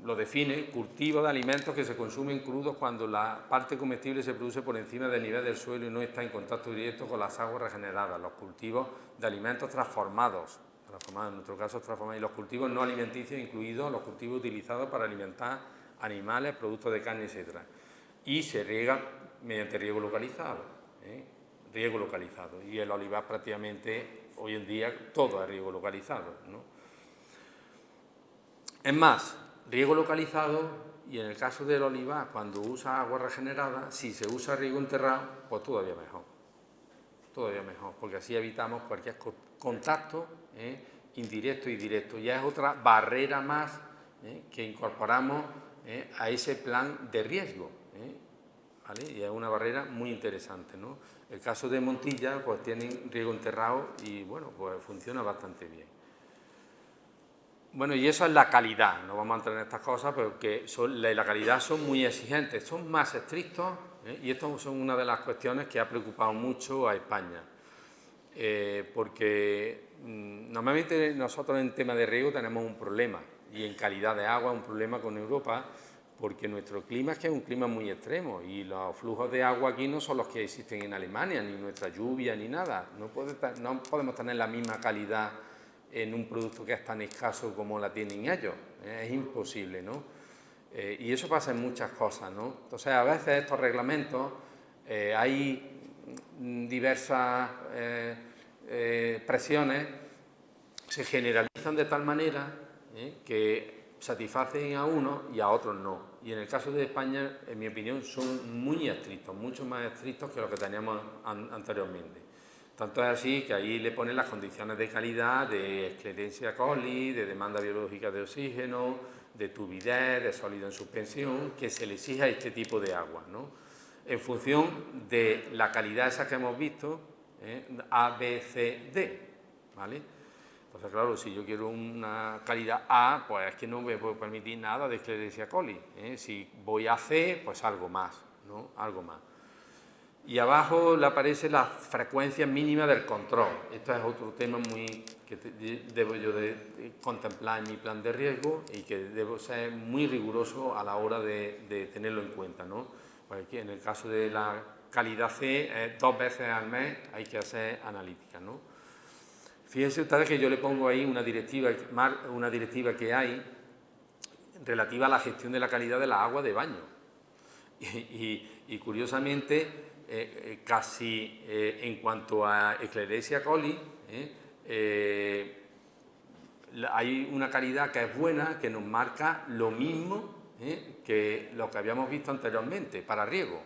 Lo define, cultivo de alimentos que se consumen crudos cuando la parte comestible se produce por encima del nivel del suelo y no está en contacto directo con las aguas regeneradas, los cultivos de alimentos transformados, en nuestro caso transformados, y los cultivos no alimenticios, incluidos los cultivos utilizados para alimentar animales, productos de carne, etc. Y se riega mediante riego localizado, y el olivar prácticamente hoy en día todo es riego localizado, ¿no? Es más, riego localizado, y en el caso del olivar, cuando usa agua regenerada, si se usa riego enterrado, pues todavía mejor, porque así evitamos cualquier contacto indirecto y directo. Ya es otra barrera más que incorporamos a ese plan de riesgo, ¿vale? Y es una barrera muy interesante, ¿no? El caso de Montilla, pues tienen riego enterrado y, bueno, pues funciona bastante bien. Bueno, y eso es la calidad, no vamos a entrar en estas cosas, pero que la calidad son muy exigentes, son más estrictos, y esto son una de las cuestiones que ha preocupado mucho a España, porque normalmente nosotros en tema de riego tenemos un problema, y en calidad de agua un problema con Europa, porque nuestro clima es que es un clima muy extremo, y los flujos de agua aquí no son los que existen en Alemania, ni nuestra lluvia, ni nada, no podemos tener la misma calidad en un producto que es tan escaso como la tienen ellos. Es imposible, ¿no? Y eso pasa en muchas cosas, ¿no? Entonces, a veces estos reglamentos hay diversas presiones, se generalizan de tal manera que satisfacen a unos y a otros no. Y en el caso de España, en mi opinión, son muy estrictos, mucho más estrictos que lo que teníamos anteriormente. Tanto es así que ahí le ponen las condiciones de calidad de Escherichia coli, de demanda biológica de oxígeno, de turbidez, de sólido en suspensión, que se le exige a este tipo de agua, ¿no? En función de la calidad esa que hemos visto, A, B, C, D, ¿vale? Entonces, claro, si yo quiero una calidad A, pues es que no me puedo permitir nada de Escherichia coli. Si voy a C, pues algo más, ¿no? Algo más. Y abajo le aparece la frecuencia mínima del control. Esto es otro tema que debo yo de contemplar en mi plan de riesgo y que debo ser muy riguroso a la hora de tenerlo en cuenta, ¿no? Porque en el caso de la calidad C, 2 veces al mes hay que hacer analítica, ¿no? Fíjense ustedes que yo le pongo ahí una directiva que hay relativa a la gestión de la calidad de la agua de baño. Y curiosamente, casi en cuanto a Escherichia coli, hay una calidad que es buena, que nos marca lo mismo que lo que habíamos visto anteriormente para riego.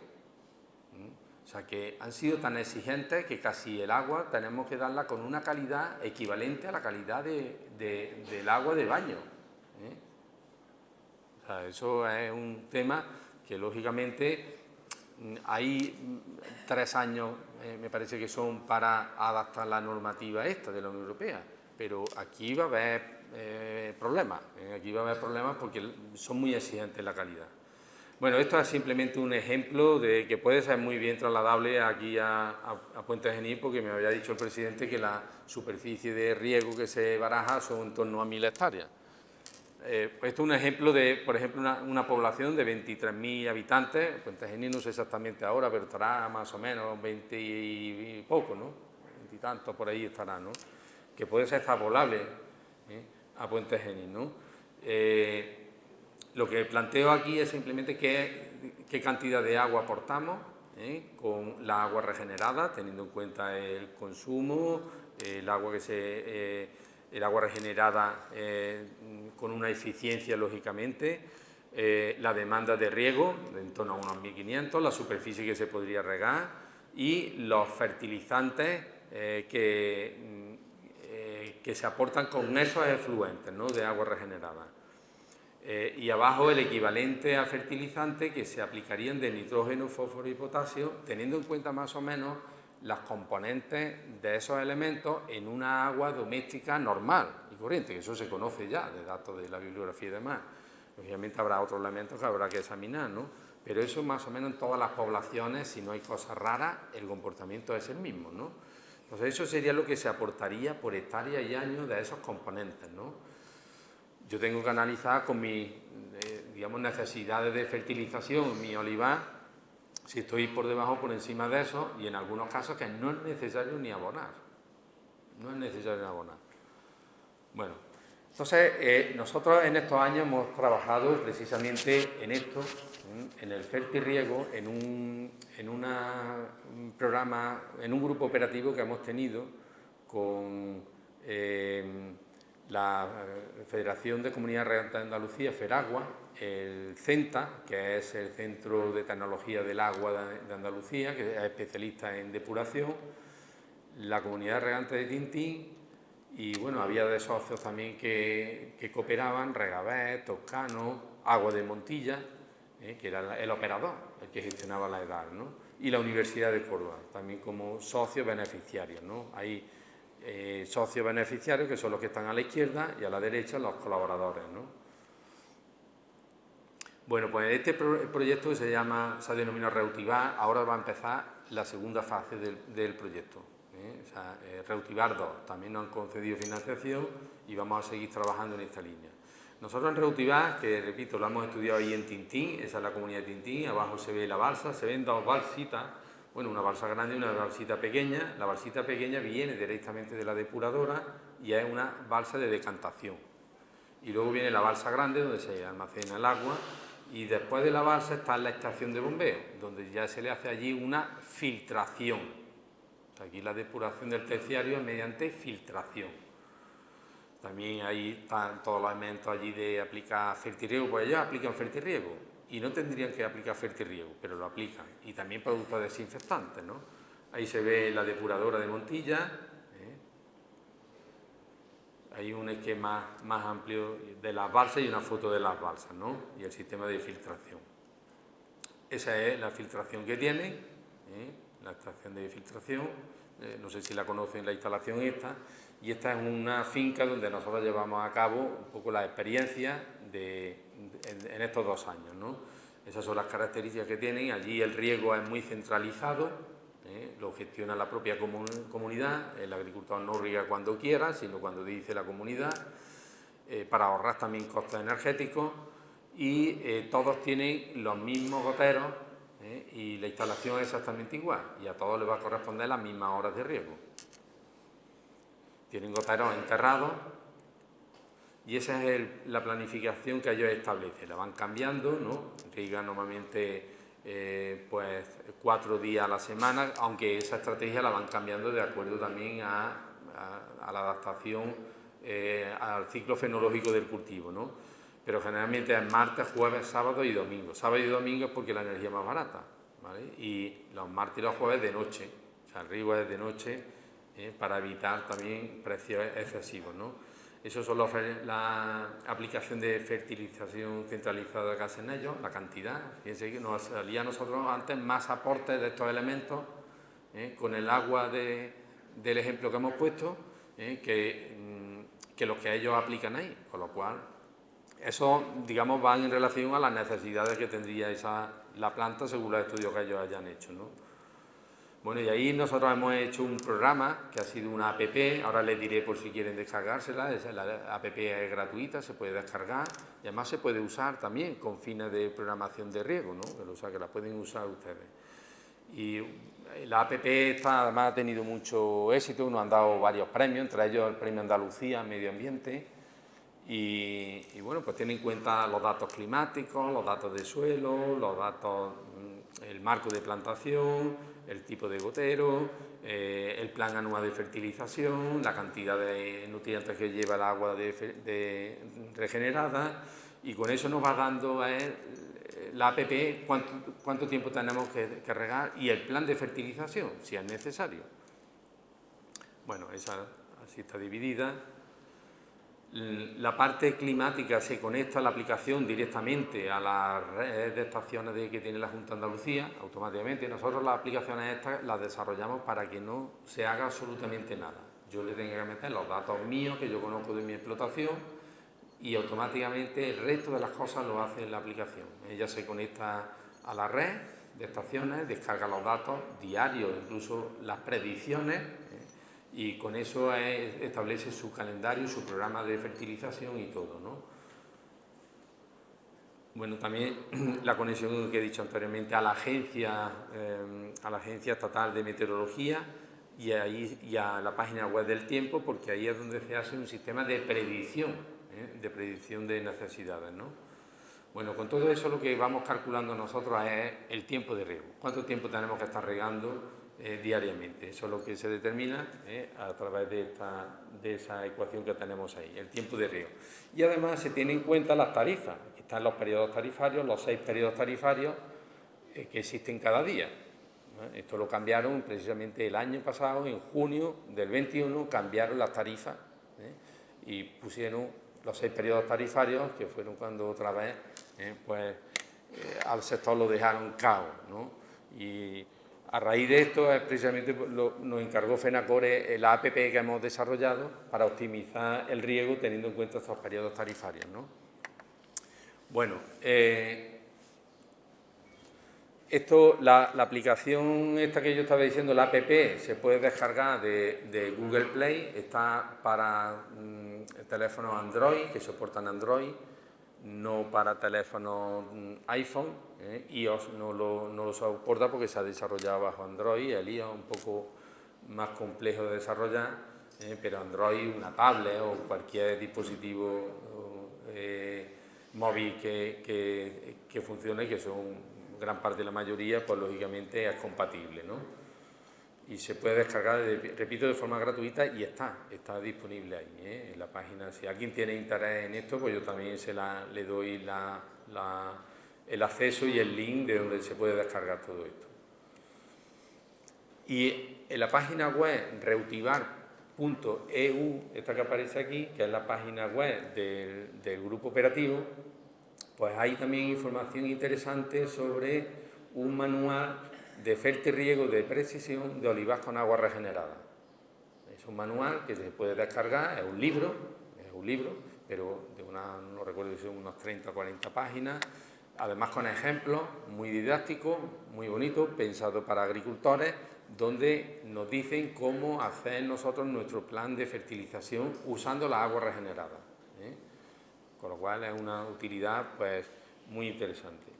O sea, que han sido tan exigentes que casi el agua tenemos que darla con una calidad equivalente a la calidad del agua de baño. O sea, eso es un tema que, lógicamente, hay 3 años, me parece que son para adaptar la normativa esta de la Unión Europea, pero aquí va a haber problemas, porque son muy exigentes la calidad. Bueno, esto es simplemente un ejemplo de que puede ser muy bien trasladable aquí a Puente Genil, porque me había dicho el presidente que la superficie de riego que se baraja son en torno a 1000 hectáreas. Esto es un ejemplo de, por ejemplo, una población de 23.000 habitantes, Puente Genil no sé exactamente ahora, pero estará más o menos 20 y poco, ¿no? 20 y tantos por ahí estará, ¿no? Que puede ser favorable a Puente Genil, ¿no? Lo que planteo aquí es simplemente qué cantidad de agua aportamos con la agua regenerada, teniendo en cuenta el consumo, el agua regenerada con una eficiencia, lógicamente, la demanda de riego, en torno a unos 1.500, la superficie que se podría regar y los fertilizantes que se aportan con esos efluentes, ¿no?, de agua regenerada. Y abajo el equivalente a fertilizante que se aplicarían de nitrógeno, fósforo y potasio, teniendo en cuenta más o menos las componentes de esos elementos en una agua doméstica normal y corriente, que eso se conoce ya de datos de la bibliografía y demás. Lógicamente habrá otros elementos que habrá que examinar, ¿no? Pero eso más o menos en todas las poblaciones, si no hay cosas raras, el comportamiento es el mismo, ¿no? Entonces eso sería lo que se aportaría por hectárea y año de esos componentes, ¿no? Yo tengo que analizar con mis necesidades de fertilización en mi olivar, si estoy por debajo o por encima de eso, y en algunos casos que no es necesario ni abonar. No es necesario ni abonar. Bueno, entonces nosotros en estos años hemos trabajado precisamente en esto, en el fertirriego, en un programa, en un grupo operativo que hemos tenido con la Federación de Comunidades Regantes de Andalucía, FERAGUA, el CENTA, que es el Centro de Tecnología del Agua de Andalucía, que es especialista en depuración, la Comunidad Regante de Tintín, y bueno, había de socios también que cooperaban, Regabet, Toscano, Agua de Montilla, que era el operador, el que gestionaba la edad, ¿no? Y la Universidad de Córdoba, también como socios beneficiarios, ¿no? Hay socios beneficiarios, que son los que están a la izquierda, y a la derecha los colaboradores, ¿no? Bueno, pues este proyecto se denomina Reutivar, ahora va a empezar la segunda fase del proyecto. O sea, Reutivar 2, también nos han concedido financiación y vamos a seguir trabajando en esta línea. Nosotros en Reutivar, que repito, lo hemos estudiado ahí en Tintín, esa es la comunidad de Tintín, abajo se ve la balsa, se ven dos balsitas, bueno, una balsa grande y una balsita pequeña. La balsita pequeña viene directamente de la depuradora y es una balsa de decantación. Y luego viene la balsa grande, donde se almacena el agua, y después de la balsa está la estación de bombeo, donde ya se le hace allí una filtración. O sea, aquí la depuración del terciario es mediante filtración. También ahí están todos los elementos allí de aplicar fertirriego, pues ellos aplican fertirriego y no tendrían que aplicar fertirriego, pero lo aplican. Y también productos desinfectantes, ¿no? Ahí se ve la depuradora de Montilla. Hay un esquema más amplio de las balsas y una foto de las balsas, ¿no? Y el sistema de filtración. Esa es la filtración que tiene, la estación de filtración. No sé si la conocen, la instalación esta. Y esta es una finca donde nosotros llevamos a cabo un poco la experiencia en estos 2 años, ¿no? Esas son las características que tienen. Allí el riego es muy centralizado, lo gestiona la propia comunidad, el agricultor no riega cuando quiera, sino cuando dice la comunidad, para ahorrar también costes energéticos, y todos tienen los mismos goteros, y la instalación es exactamente igual, y a todos les va a corresponder las mismas horas de riego. Tienen goteros enterrados, y esa es la planificación que ellos establecen. La van cambiando, ¿no? Riegan normalmente pues 4 días a la semana, aunque esa estrategia la van cambiando de acuerdo también a la adaptación al ciclo fenológico del cultivo, ¿no? Pero generalmente es martes, jueves, sábado y domingo. Sábado y domingo es porque la energía es más barata, ¿vale? Y los martes y los jueves de noche, o sea, el riego es de noche, para evitar también precios excesivos, ¿no? Eso son la aplicación de fertilización centralizada que hacen ellos, la cantidad. Fíjense que nos salía a nosotros antes más aportes de estos elementos con el agua del ejemplo que hemos puesto que los que ellos aplican ahí, con lo cual eso, digamos, va en relación a las necesidades que tendría la planta según los estudios que ellos hayan hecho, ¿no? Bueno, y ahí nosotros hemos hecho un programa que ha sido una app, ahora les diré por si quieren descargársela, la app es gratuita, se puede descargar y además se puede usar también con fines de programación de riego, ¿no? O sea, que la pueden usar ustedes. Y la app esta además ha tenido mucho éxito, nos han dado varios premios, entre ellos el Premio Andalucía Medio Ambiente, Y bueno, pues tiene en cuenta los datos climáticos, los datos de suelo, los datos, el marco de plantación, el tipo de gotero, el plan anual de fertilización, la cantidad de nutrientes que lleva el agua regenerada, y con eso nos va dando la APP cuánto tiempo tenemos que regar y el plan de fertilización, si es necesario. Bueno, esa así está dividida. La parte climática se conecta a la aplicación directamente a las redes de estaciones que tiene la Junta de Andalucía, automáticamente. Nosotros las aplicaciones estas las desarrollamos para que no se haga absolutamente nada. Yo le tengo que meter los datos míos que yo conozco de mi explotación y automáticamente el resto de las cosas lo hace la aplicación. Ella se conecta a la red de estaciones, descarga los datos diarios, incluso las predicciones, y con eso establece su calendario, su programa de fertilización y todo, ¿no? Bueno, también la conexión que he dicho anteriormente a la Agencia Estatal de Meteorología y a la página web del tiempo, porque ahí es donde se hace un sistema de predicción de necesidades, ¿no? Bueno, con todo eso lo que vamos calculando nosotros es el tiempo de riego. ¿Cuánto tiempo tenemos que estar regando diariamente? Eso es lo que se determina a través de esa ecuación que tenemos ahí, el tiempo de riego. Y además se tiene en cuenta las tarifas. Aquí están los periodos tarifarios, los 6 periodos tarifarios que existen cada día. Esto lo cambiaron precisamente el año pasado, en junio del 21, cambiaron las tarifas y pusieron los 6 periodos tarifarios, que fueron cuando otra vez al sector lo dejaron caos, ¿no? Y a raíz de esto es precisamente nos encargó FENACORE la APP que hemos desarrollado para optimizar el riego teniendo en cuenta estos periodos tarifarios, ¿no? Bueno, la aplicación esta que yo estaba diciendo, la APP, se puede descargar de Google Play, está para teléfonos Android, que soportan Android, no para teléfonos iPhone, iOS no lo soporta porque se ha desarrollado bajo Android, el iOS es un poco más complejo de desarrollar, pero Android, una tablet o cualquier dispositivo móvil que funcione, que son gran parte de la mayoría, pues lógicamente es compatible, ¿no? Y se puede descargar, repito, de forma gratuita y está disponible ahí, en la página. Si alguien tiene interés en esto, pues yo también le doy el acceso y el link de donde se puede descargar todo esto. Y en la página web reutivar.eu, esta que aparece aquí, que es la página web del grupo operativo, pues hay también información interesante sobre un manual de fertirriego de precisión de olivas con agua regenerada. Es un manual que se puede descargar, es un libro, pero no recuerdo si son unas 30 o 40 páginas, además con ejemplos muy didácticos, muy bonitos, pensados para agricultores, donde nos dicen cómo hacer nosotros nuestro plan de fertilización usando la agua regenerada. Con lo cual es una utilidad pues muy interesante.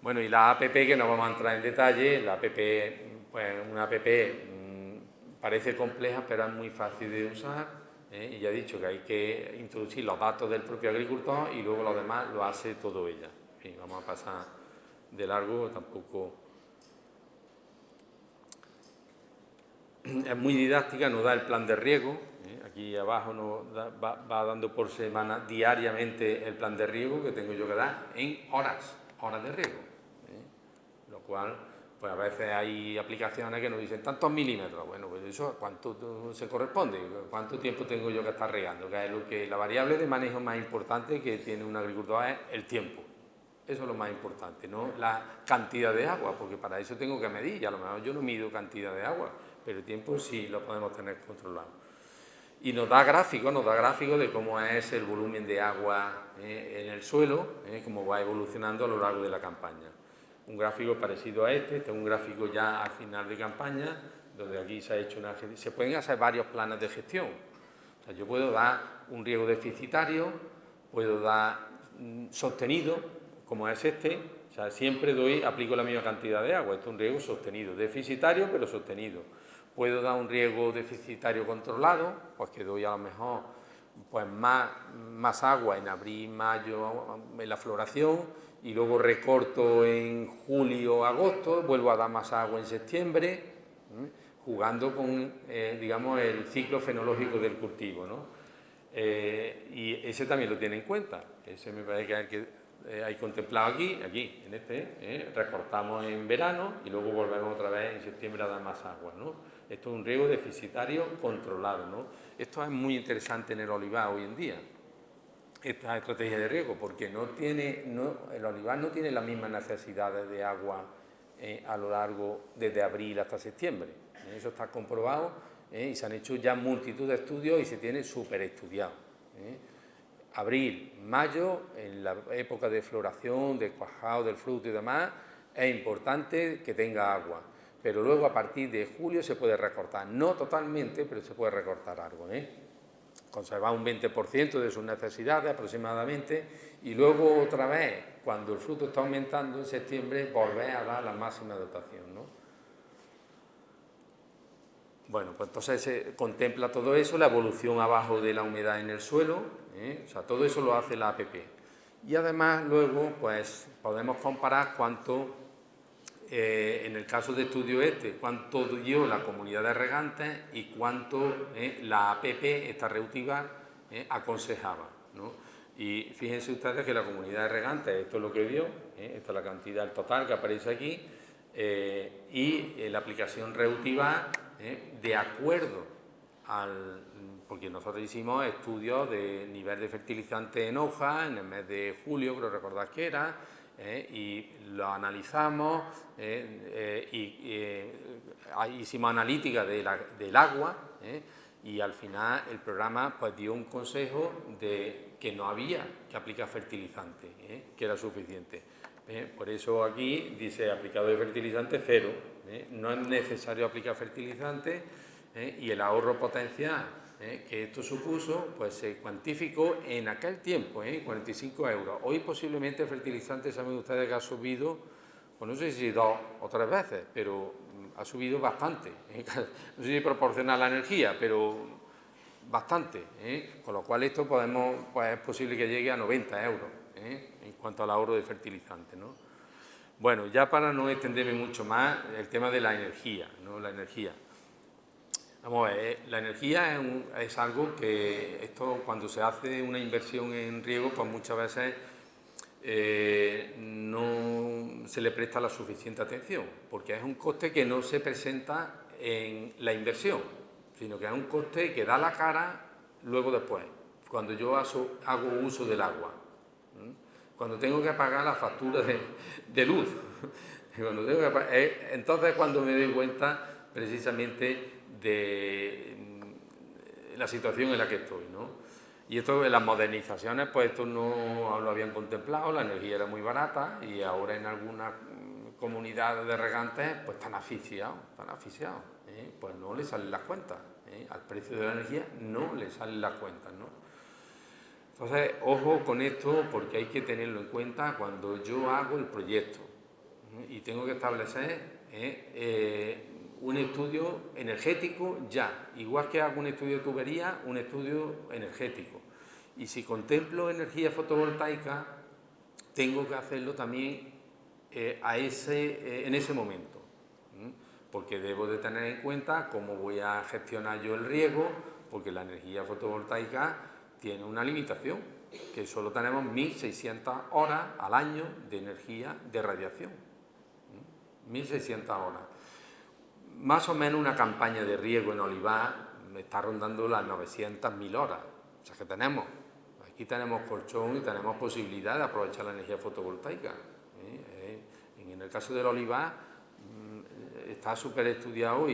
Bueno, y la APP, que no vamos a entrar en detalle, la APP, pues una APP parece compleja, pero es muy fácil de usar, y ya he dicho que hay que introducir los datos del propio agricultor y luego lo demás lo hace todo ella. En fin, vamos a pasar de largo, tampoco. Es muy didáctica, nos da el plan de riego. Aquí abajo va dando por semana, diariamente, el plan de riego que tengo yo que dar en horas de riego. Lo cual, pues a veces hay aplicaciones que nos dicen tantos milímetros. Bueno, pues eso, ¿cuánto se corresponde? ¿Cuánto tiempo tengo yo que estar regando? Que es la variable de manejo más importante que tiene un agricultor es el tiempo. Eso es lo más importante, no la cantidad de agua, porque para eso tengo que medir, y a lo mejor yo no mido cantidad de agua, pero el tiempo sí lo podemos tener controlado. Y nos da gráficos de cómo es el volumen de agua en el suelo, cómo va evolucionando a lo largo de la campaña. Un gráfico parecido a este es un gráfico ya al final de campaña, donde aquí se ha hecho una gestión. Se pueden hacer varios planes de gestión. O sea, yo puedo dar un riego deficitario, puedo dar sostenido, como es este. O sea, siempre aplico la misma cantidad de agua. Esto es un riego sostenido, deficitario pero sostenido. Puedo dar un riego deficitario controlado, pues que doy a lo mejor pues más agua en abril, mayo, en la floración, y luego recorto en julio, agosto, vuelvo a dar más agua en septiembre, jugando con, digamos, el ciclo fenológico del cultivo, ¿no? Y ese también lo tiene en cuenta, ese me parece que hay contemplado aquí, en este, recortamos en verano y luego volvemos otra vez en septiembre a dar más agua, ¿no? Esto es un riego deficitario controlado, ¿no? Esto es muy interesante en el olivar hoy en día, esta estrategia de riego, porque el olivar no tiene las mismas necesidades de agua a lo largo desde abril hasta septiembre. Eso está comprobado y se han hecho ya multitud de estudios y se tiene súper estudiado. Abril, mayo, en la época de floración, de cuajado, del fruto y demás, es importante que tenga agua. Pero luego a partir de julio se puede recortar, no totalmente, pero se puede recortar algo, conservar un 20% de sus necesidades aproximadamente y luego otra vez, cuando el fruto está aumentando en septiembre, volver a dar la máxima dotación, ¿no? Bueno, pues entonces se contempla todo eso, la evolución abajo de la humedad en el suelo, o sea, todo eso lo hace la APP. Y además luego, pues podemos comparar cuánto, en el caso de estudio cuánto dio la comunidad de regantes y cuánto la APP, esta Reutivar, aconsejaba, ¿no? Y fíjense ustedes que la comunidad de regantes, esto es lo que dio, esta es la cantidad total que aparece aquí, y la aplicación Reutivar, de acuerdo porque nosotros hicimos estudios de nivel de fertilizante en hoja en el mes de julio, creo recordar que era, y lo analizamos hicimos analítica del agua y al final el programa pues dio un consejo de que no había que aplicar fertilizante, que era suficiente. Por eso aquí dice aplicado de fertilizante 0, no es necesario aplicar fertilizante y el ahorro potencial que esto supuso, pues se cuantificó en aquel tiempo, 45 euros. Hoy posiblemente el fertilizante, saben ustedes que ha subido, pues no sé si 2 o 3 veces, pero ha subido bastante. No sé si proporciona la energía, pero bastante. Con lo cual esto pues es posible que llegue a 90 euros en cuanto al ahorro de fertilizante, ¿no? Bueno, ya para no extenderme mucho más, el tema de la energía, ¿no? La energía. Vamos a ver, la energía es algo que esto cuando se hace una inversión en riego, pues muchas veces no se le presta la suficiente atención, porque es un coste que no se presenta en la inversión, sino que es un coste que da la cara luego después, cuando yo hago uso del agua, cuando tengo que pagar la factura de luz, entonces cuando me doy cuenta precisamente de la situación en la que estoy, ¿no? Y esto de las modernizaciones, pues esto no lo habían contemplado, la energía era muy barata y ahora en algunas comunidades de regantes pues están asfixiados, pues no les salen las cuentas, al precio de la energía no les salen las cuentas, ¿no? Entonces, ojo con esto porque hay que tenerlo en cuenta cuando yo hago el proyecto y tengo que establecer un estudio energético ya, igual que hago un estudio de tubería, un estudio energético. Y si contemplo energía fotovoltaica, tengo que hacerlo también en ese momento, porque debo de tener en cuenta cómo voy a gestionar yo el riego, porque la energía fotovoltaica tiene una limitación, que solo tenemos 1.600 horas al año de energía de radiación. 1.600 horas. Más o menos una campaña de riego en olivar está rondando las 900.000 horas. O sea que aquí tenemos colchón y tenemos posibilidad de aprovechar la energía fotovoltaica. En el caso del olivar está súper estudiado,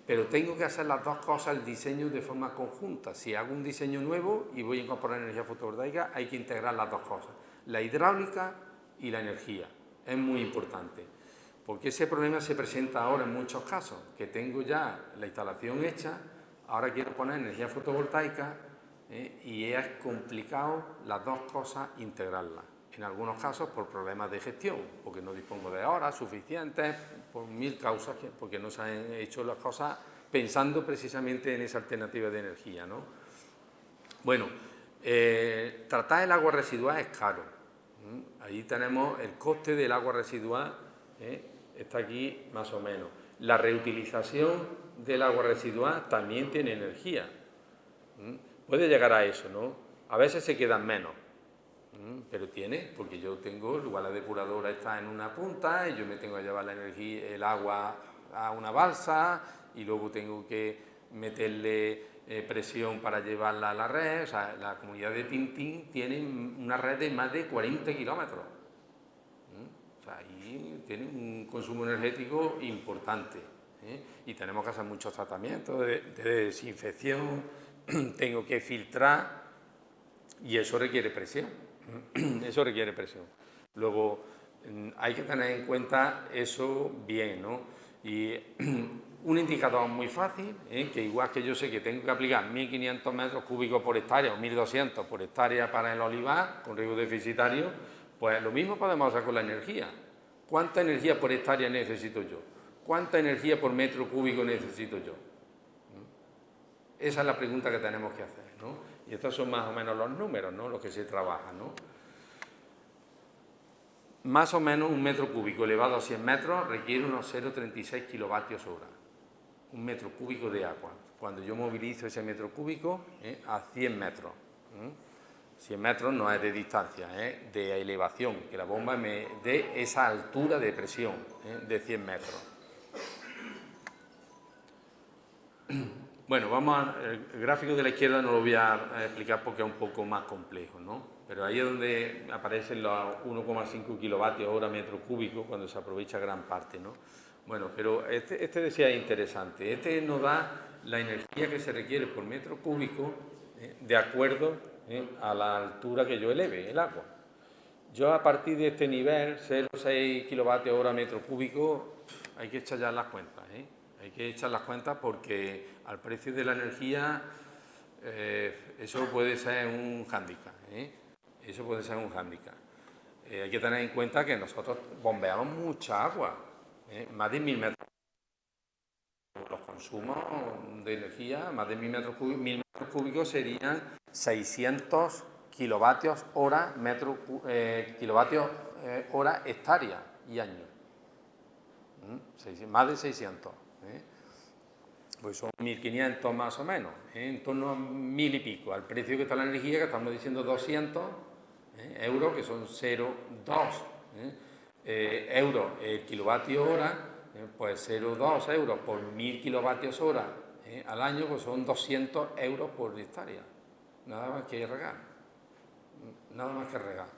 pero tengo que hacer las dos cosas, el diseño de forma conjunta. Si hago un diseño nuevo y voy a incorporar energía fotovoltaica, hay que integrar las dos cosas, la hidráulica y la energía. Es muy importante, porque ese problema se presenta ahora en muchos casos, que tengo ya la instalación hecha, ahora quiero poner energía fotovoltaica y es complicado las dos cosas integrarlas. En algunos casos por problemas de gestión, porque no dispongo de horas suficientes, por 1000 causas, porque no se han hecho las cosas pensando precisamente en esa alternativa de energía, ¿no? Bueno, tratar el agua residual es caro. Ahí tenemos el coste del agua residual, está aquí más o menos. La reutilización del agua residual también tiene energía. Puede llegar a eso, ¿no? A veces se quedan menos, pero tiene, porque yo tengo, igual la depuradora está en una punta y yo me tengo que llevar la energía, el agua a una balsa y luego tengo que meterle presión para llevarla a la red. O sea, la comunidad de Tintín tiene una red de más de 40 kilómetros. O sea, ahí tiene un consumo energético importante. Y tenemos que hacer muchos tratamientos de desinfección, tengo que filtrar y eso requiere presión. Eso requiere presión. Luego, hay que tener en cuenta eso bien, ¿no? Y un indicador muy fácil, que igual que yo sé que tengo que aplicar 1.500 metros cúbicos por hectárea o 1.200 por hectárea para el olivar con riego deficitario, pues lo mismo podemos hacer con la energía. ¿Cuánta energía por hectárea necesito yo? ¿Cuánta energía por metro cúbico necesito yo? Esa es la pregunta que tenemos que hacer, ¿no? Y estos son más o menos los números, ¿no?, los que se trabajan, ¿no? Más o menos un metro cúbico elevado a 100 metros requiere unos 0,36 kilovatios hora. Un metro cúbico de agua. Cuando yo movilizo ese metro cúbico a 100 metros. 100 metros no es de distancia, es de elevación, que la bomba me dé esa altura de presión de 100 metros. Bueno, el gráfico de la izquierda no lo voy a explicar porque es un poco más complejo, ¿no? Pero ahí es donde aparecen los 1,5 kilovatios hora metro cúbico cuando se aprovecha gran parte, ¿no? Bueno, pero este decía es interesante. Este nos da la energía que se requiere por metro cúbico de acuerdo a la altura que yo eleve el agua. Yo a partir de este nivel, 0,6 kilovatios hora metro cúbico, hay que echar ya las cuentas, Hay que echar las cuentas porque al precio de la energía eso puede ser un hándicap, Eso puede ser un hándicap. Hay que tener en cuenta que nosotros bombeamos mucha agua, más de 1.000 metros. Los consumos de energía, más de 1.000 metros cúbicos, 1.000 metros cúbicos serían 600 kilovatios hora, kilovatios hora hectárea y año. Más de 600. Pues son 1.500 más o menos, en torno a 1.000 y pico. Al precio que está la energía, que estamos diciendo 200 euros, que son 0,2 euros el kilovatio hora, pues 0,2 euros por 1.000 kilovatios hora al año, pues son 200 euros por hectárea. Nada más que regar. Nada más que regar.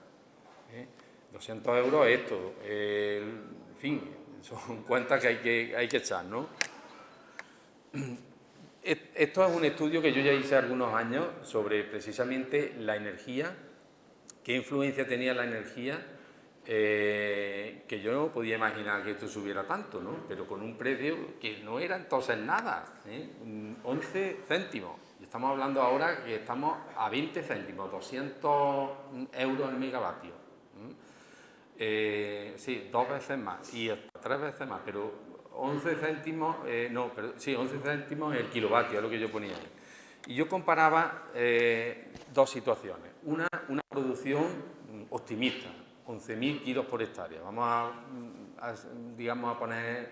200 euros es esto. En fin, son cuentas que hay que echar, ¿no? Esto es un estudio que yo ya hice algunos años sobre precisamente la energía, qué influencia tenía la energía, que yo no podía imaginar que esto subiera tanto, ¿no? Pero con un precio que no era entonces nada, 11 céntimos. Y estamos hablando ahora que estamos a 20 céntimos, 200 euros al megavatio. Sí, 2 veces más y hasta 3 veces más, pero 11 céntimos, 11 céntimos el kilovatio, es lo que yo ponía ahí. Y yo comparaba dos situaciones. Una producción optimista, 11.000 kilos por hectárea. Vamos digamos, a poner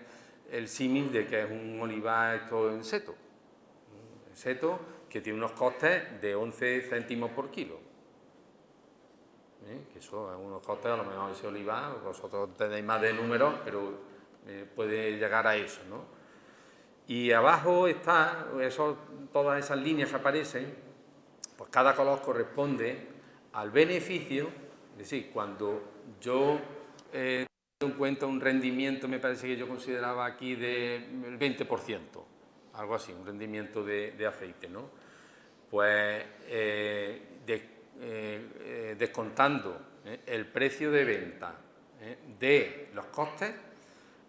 el símil de que es un olivar esto en seto. En seto que tiene unos costes de 11 céntimos por kilo. Que eso es unos costes, a lo mejor ese olivar, vosotros tenéis más de números, pero puede llegar a eso, ¿no? Y abajo está, todas esas líneas que aparecen, pues cada color corresponde al beneficio, es decir, cuando yo tengo en cuenta un rendimiento, me parece que yo consideraba aquí del 20%, algo así, un rendimiento de aceite, ¿no? Pues descontando el precio de venta de los costes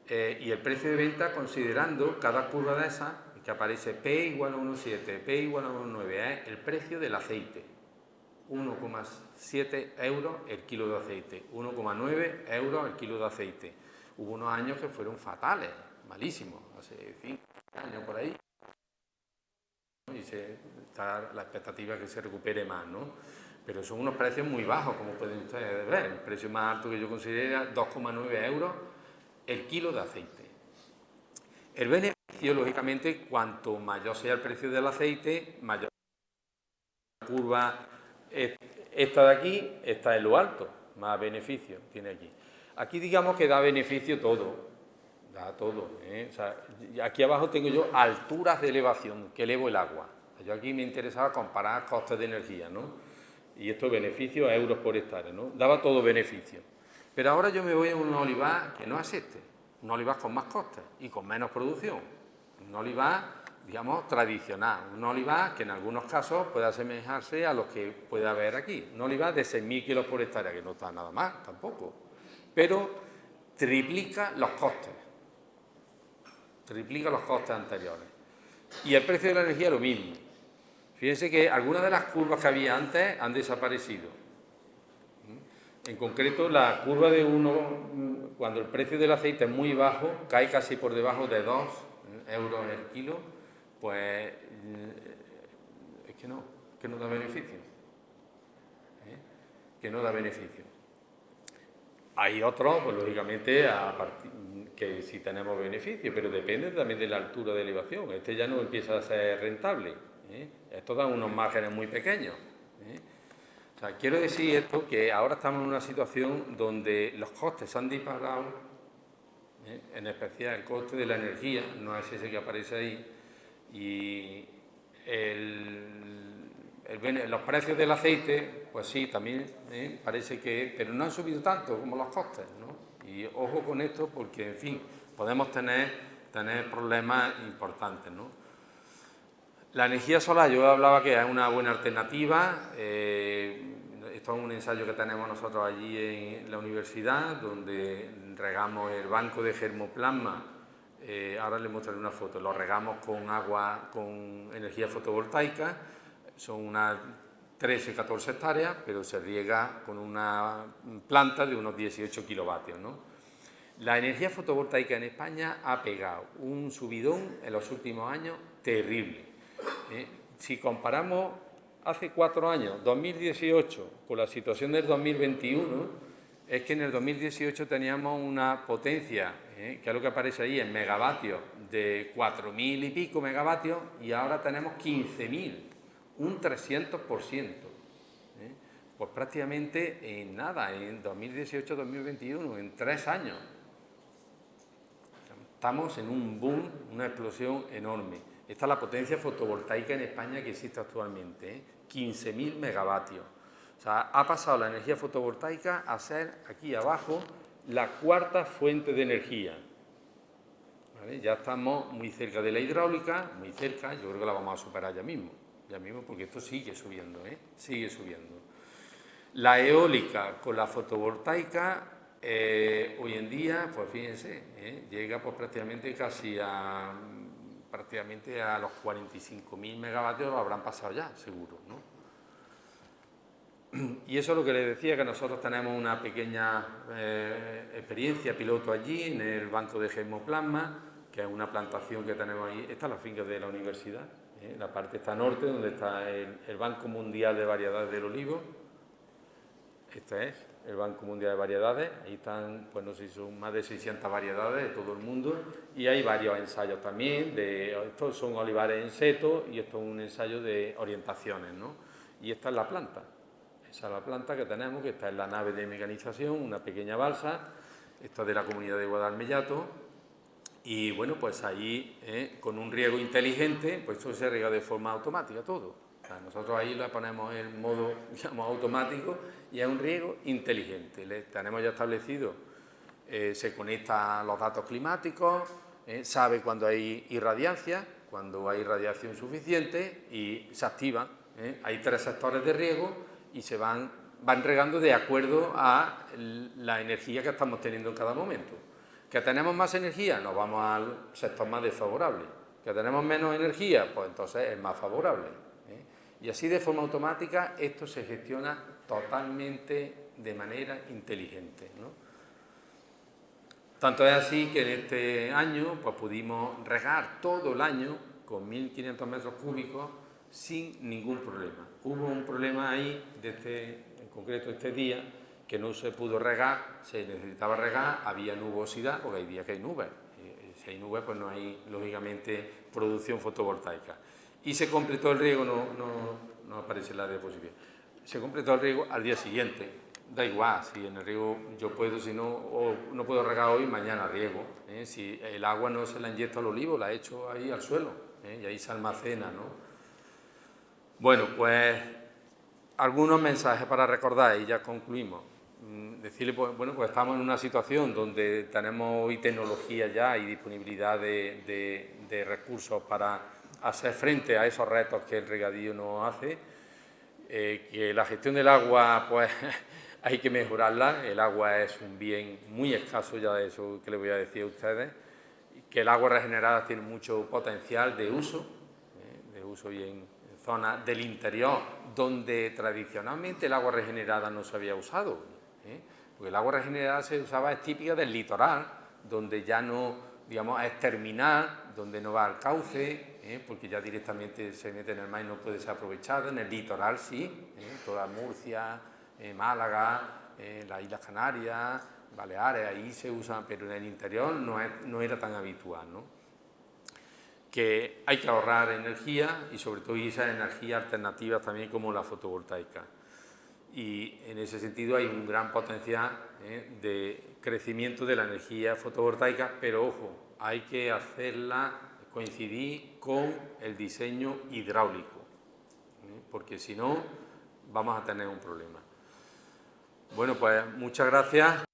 y el precio de venta considerando cada curva de esas, que aparece P igual a 1,7, P igual a 1,9, es el precio del aceite. 1,7 euros el kilo de aceite, 1,9 euros el kilo de aceite. Hubo unos años que fueron fatales, malísimos, hace 5 años por ahí. y está la expectativa que se recupere más, ¿no? Pero son unos precios muy bajos, como pueden ustedes ver. El precio más alto que yo considero es 2,9 euros el kilo de aceite. El beneficio, lógicamente, cuanto mayor sea el precio del aceite, mayor la curva. Esta de aquí está en lo alto, más beneficio tiene aquí. Aquí digamos que da beneficio todo, da todo. O sea, aquí abajo tengo yo alturas de elevación, que elevo el agua. Yo aquí me interesaba comparar costes de energía, ¿no? Y estos beneficios a euros por hectárea, ¿no? Daba todo beneficio. Pero ahora yo me voy a un olivar que no es este, un olivar con más costes y con menos producción. Un olivar, digamos, tradicional, un olivar que en algunos casos puede asemejarse a los que puede haber aquí. Un olivar de 6.000 kilos por hectárea, que no está nada mal tampoco, pero triplica los costes anteriores. Y el precio de la energía lo mismo. Fíjense que algunas de las curvas que había antes han desaparecido. En concreto, la curva de 1, cuando el precio del aceite es muy bajo, cae casi por debajo de 2 euros el kilo, pues es que no da beneficio. Que no da beneficio. Hay otros, pues lógicamente, que sí tenemos beneficio, pero depende también de la altura de elevación. Este ya no empieza a ser rentable. Esto da unos márgenes muy pequeños. O sea, quiero decir esto, que ahora estamos en una situación donde los costes se han disparado, en especial el coste de la energía, no es ese que aparece ahí, y los precios del aceite, pues sí, también parece que, pero no han subido tanto como los costes, ¿no? Y ojo con esto porque, en fin, podemos tener problemas importantes, ¿no? La energía solar, yo hablaba que es una buena alternativa. Esto es un ensayo que tenemos nosotros allí en la universidad, donde regamos el banco de germoplasma. Ahora les mostraré una foto. Lo regamos con agua, con energía fotovoltaica. Son unas 13, 14 hectáreas, pero se riega con una planta de unos 18 kilovatios, ¿no? La energía fotovoltaica en España ha pegado un subidón en los últimos años terrible. Si comparamos hace 4 años, 2018, con la situación del 2021, es que en el 2018 teníamos una potencia, que es lo que aparece ahí en megavatios, de 4.000 y pico megavatios, y ahora tenemos 15.000, un 300%. Pues prácticamente en nada, en 2018-2021, en 3 años. Estamos en un boom, una explosión enorme. Esta es la potencia fotovoltaica en España que existe actualmente, 15.000 megavatios. O sea, ha pasado la energía fotovoltaica a ser, aquí abajo, la cuarta fuente de energía. ¿Vale? Ya estamos muy cerca de la hidráulica, muy cerca, yo creo que la vamos a superar ya mismo, porque esto sigue subiendo, sigue subiendo. La eólica con la fotovoltaica, hoy en día, pues fíjense, llega pues prácticamente casi a los 45.000 megavatios, lo habrán pasado ya, seguro, ¿no? Y eso es lo que les decía, que nosotros tenemos una pequeña experiencia piloto allí, en el banco de germoplasma, que es una plantación que tenemos ahí. Esta es la finca de la universidad, la parte está norte, donde está el Banco Mundial de Variedades del Olivo. Este es el Banco Mundial de Variedades, ahí están, pues no sé si son más de 600 variedades de todo el mundo, y hay varios ensayos también, estos son olivares en seto, y esto es un ensayo de orientaciones, ¿no? Y esta es la planta, esa es la planta que tenemos, que está en la nave de mecanización, una pequeña balsa, esto es de la comunidad de Guadalmellato, y bueno, pues ahí, con un riego inteligente, pues esto se riega de forma automática todo. O sea, nosotros ahí le ponemos el modo, digamos, automático y es un riego inteligente. Tenemos ya establecido, se conecta a los datos climáticos, sabe cuando hay irradiancia, cuando hay radiación suficiente y se activa. Hay 3 sectores de riego y se van regando de acuerdo a la energía que estamos teniendo en cada momento. ¿Que tenemos más energía? Nos vamos al sector más desfavorable. ¿Que tenemos menos energía? Pues entonces es más favorable. Y así de forma automática esto se gestiona totalmente de manera inteligente, ¿no? Tanto es así que en este año pues pudimos regar todo el año con 1.500 metros cúbicos sin ningún problema. Hubo un problema ahí, en concreto este día, que no se pudo regar, se necesitaba regar, había nubosidad, porque hay días que hay nubes. Si hay nubes, pues no hay, lógicamente, producción fotovoltaica. Y se completó el riego, no aparece la diapositiva. Se completó el riego al día siguiente. Da igual, si en el riego yo puedo, si no, o no puedo regar hoy, mañana riego. Si el agua no se la inyecto al olivo, la echo ahí al suelo, y ahí se almacena, ¿no? Bueno, pues algunos mensajes para recordar y ya concluimos. Decirle, pues, bueno, pues estamos en una situación donde tenemos hoy tecnología ya y disponibilidad de recursos para hacer frente a esos retos que el regadío nos hace, que la gestión del agua, pues hay que mejorarla. El agua es un bien muy escaso, ya de eso que les voy a decir a ustedes, que el agua regenerada tiene mucho potencial de uso y en zonas del interior donde tradicionalmente el agua regenerada no se había usado, porque el agua regenerada se usaba, es típica del litoral, donde ya no, digamos, es terminal, donde no va al cauce, porque ya directamente se mete en el mar y no puede ser aprovechada. En el litoral sí, toda Murcia, Málaga, las Islas Canarias, Baleares, ahí se usa, pero en el interior no era tan habitual, ¿no? Que hay que ahorrar energía y sobre todo esas energías alternativas también como la fotovoltaica. Y en ese sentido hay un gran potencial de crecimiento de la energía fotovoltaica, pero ojo, hay que hacerla coincidir con el diseño hidráulico, porque si no vamos a tener un problema. Bueno, pues muchas gracias.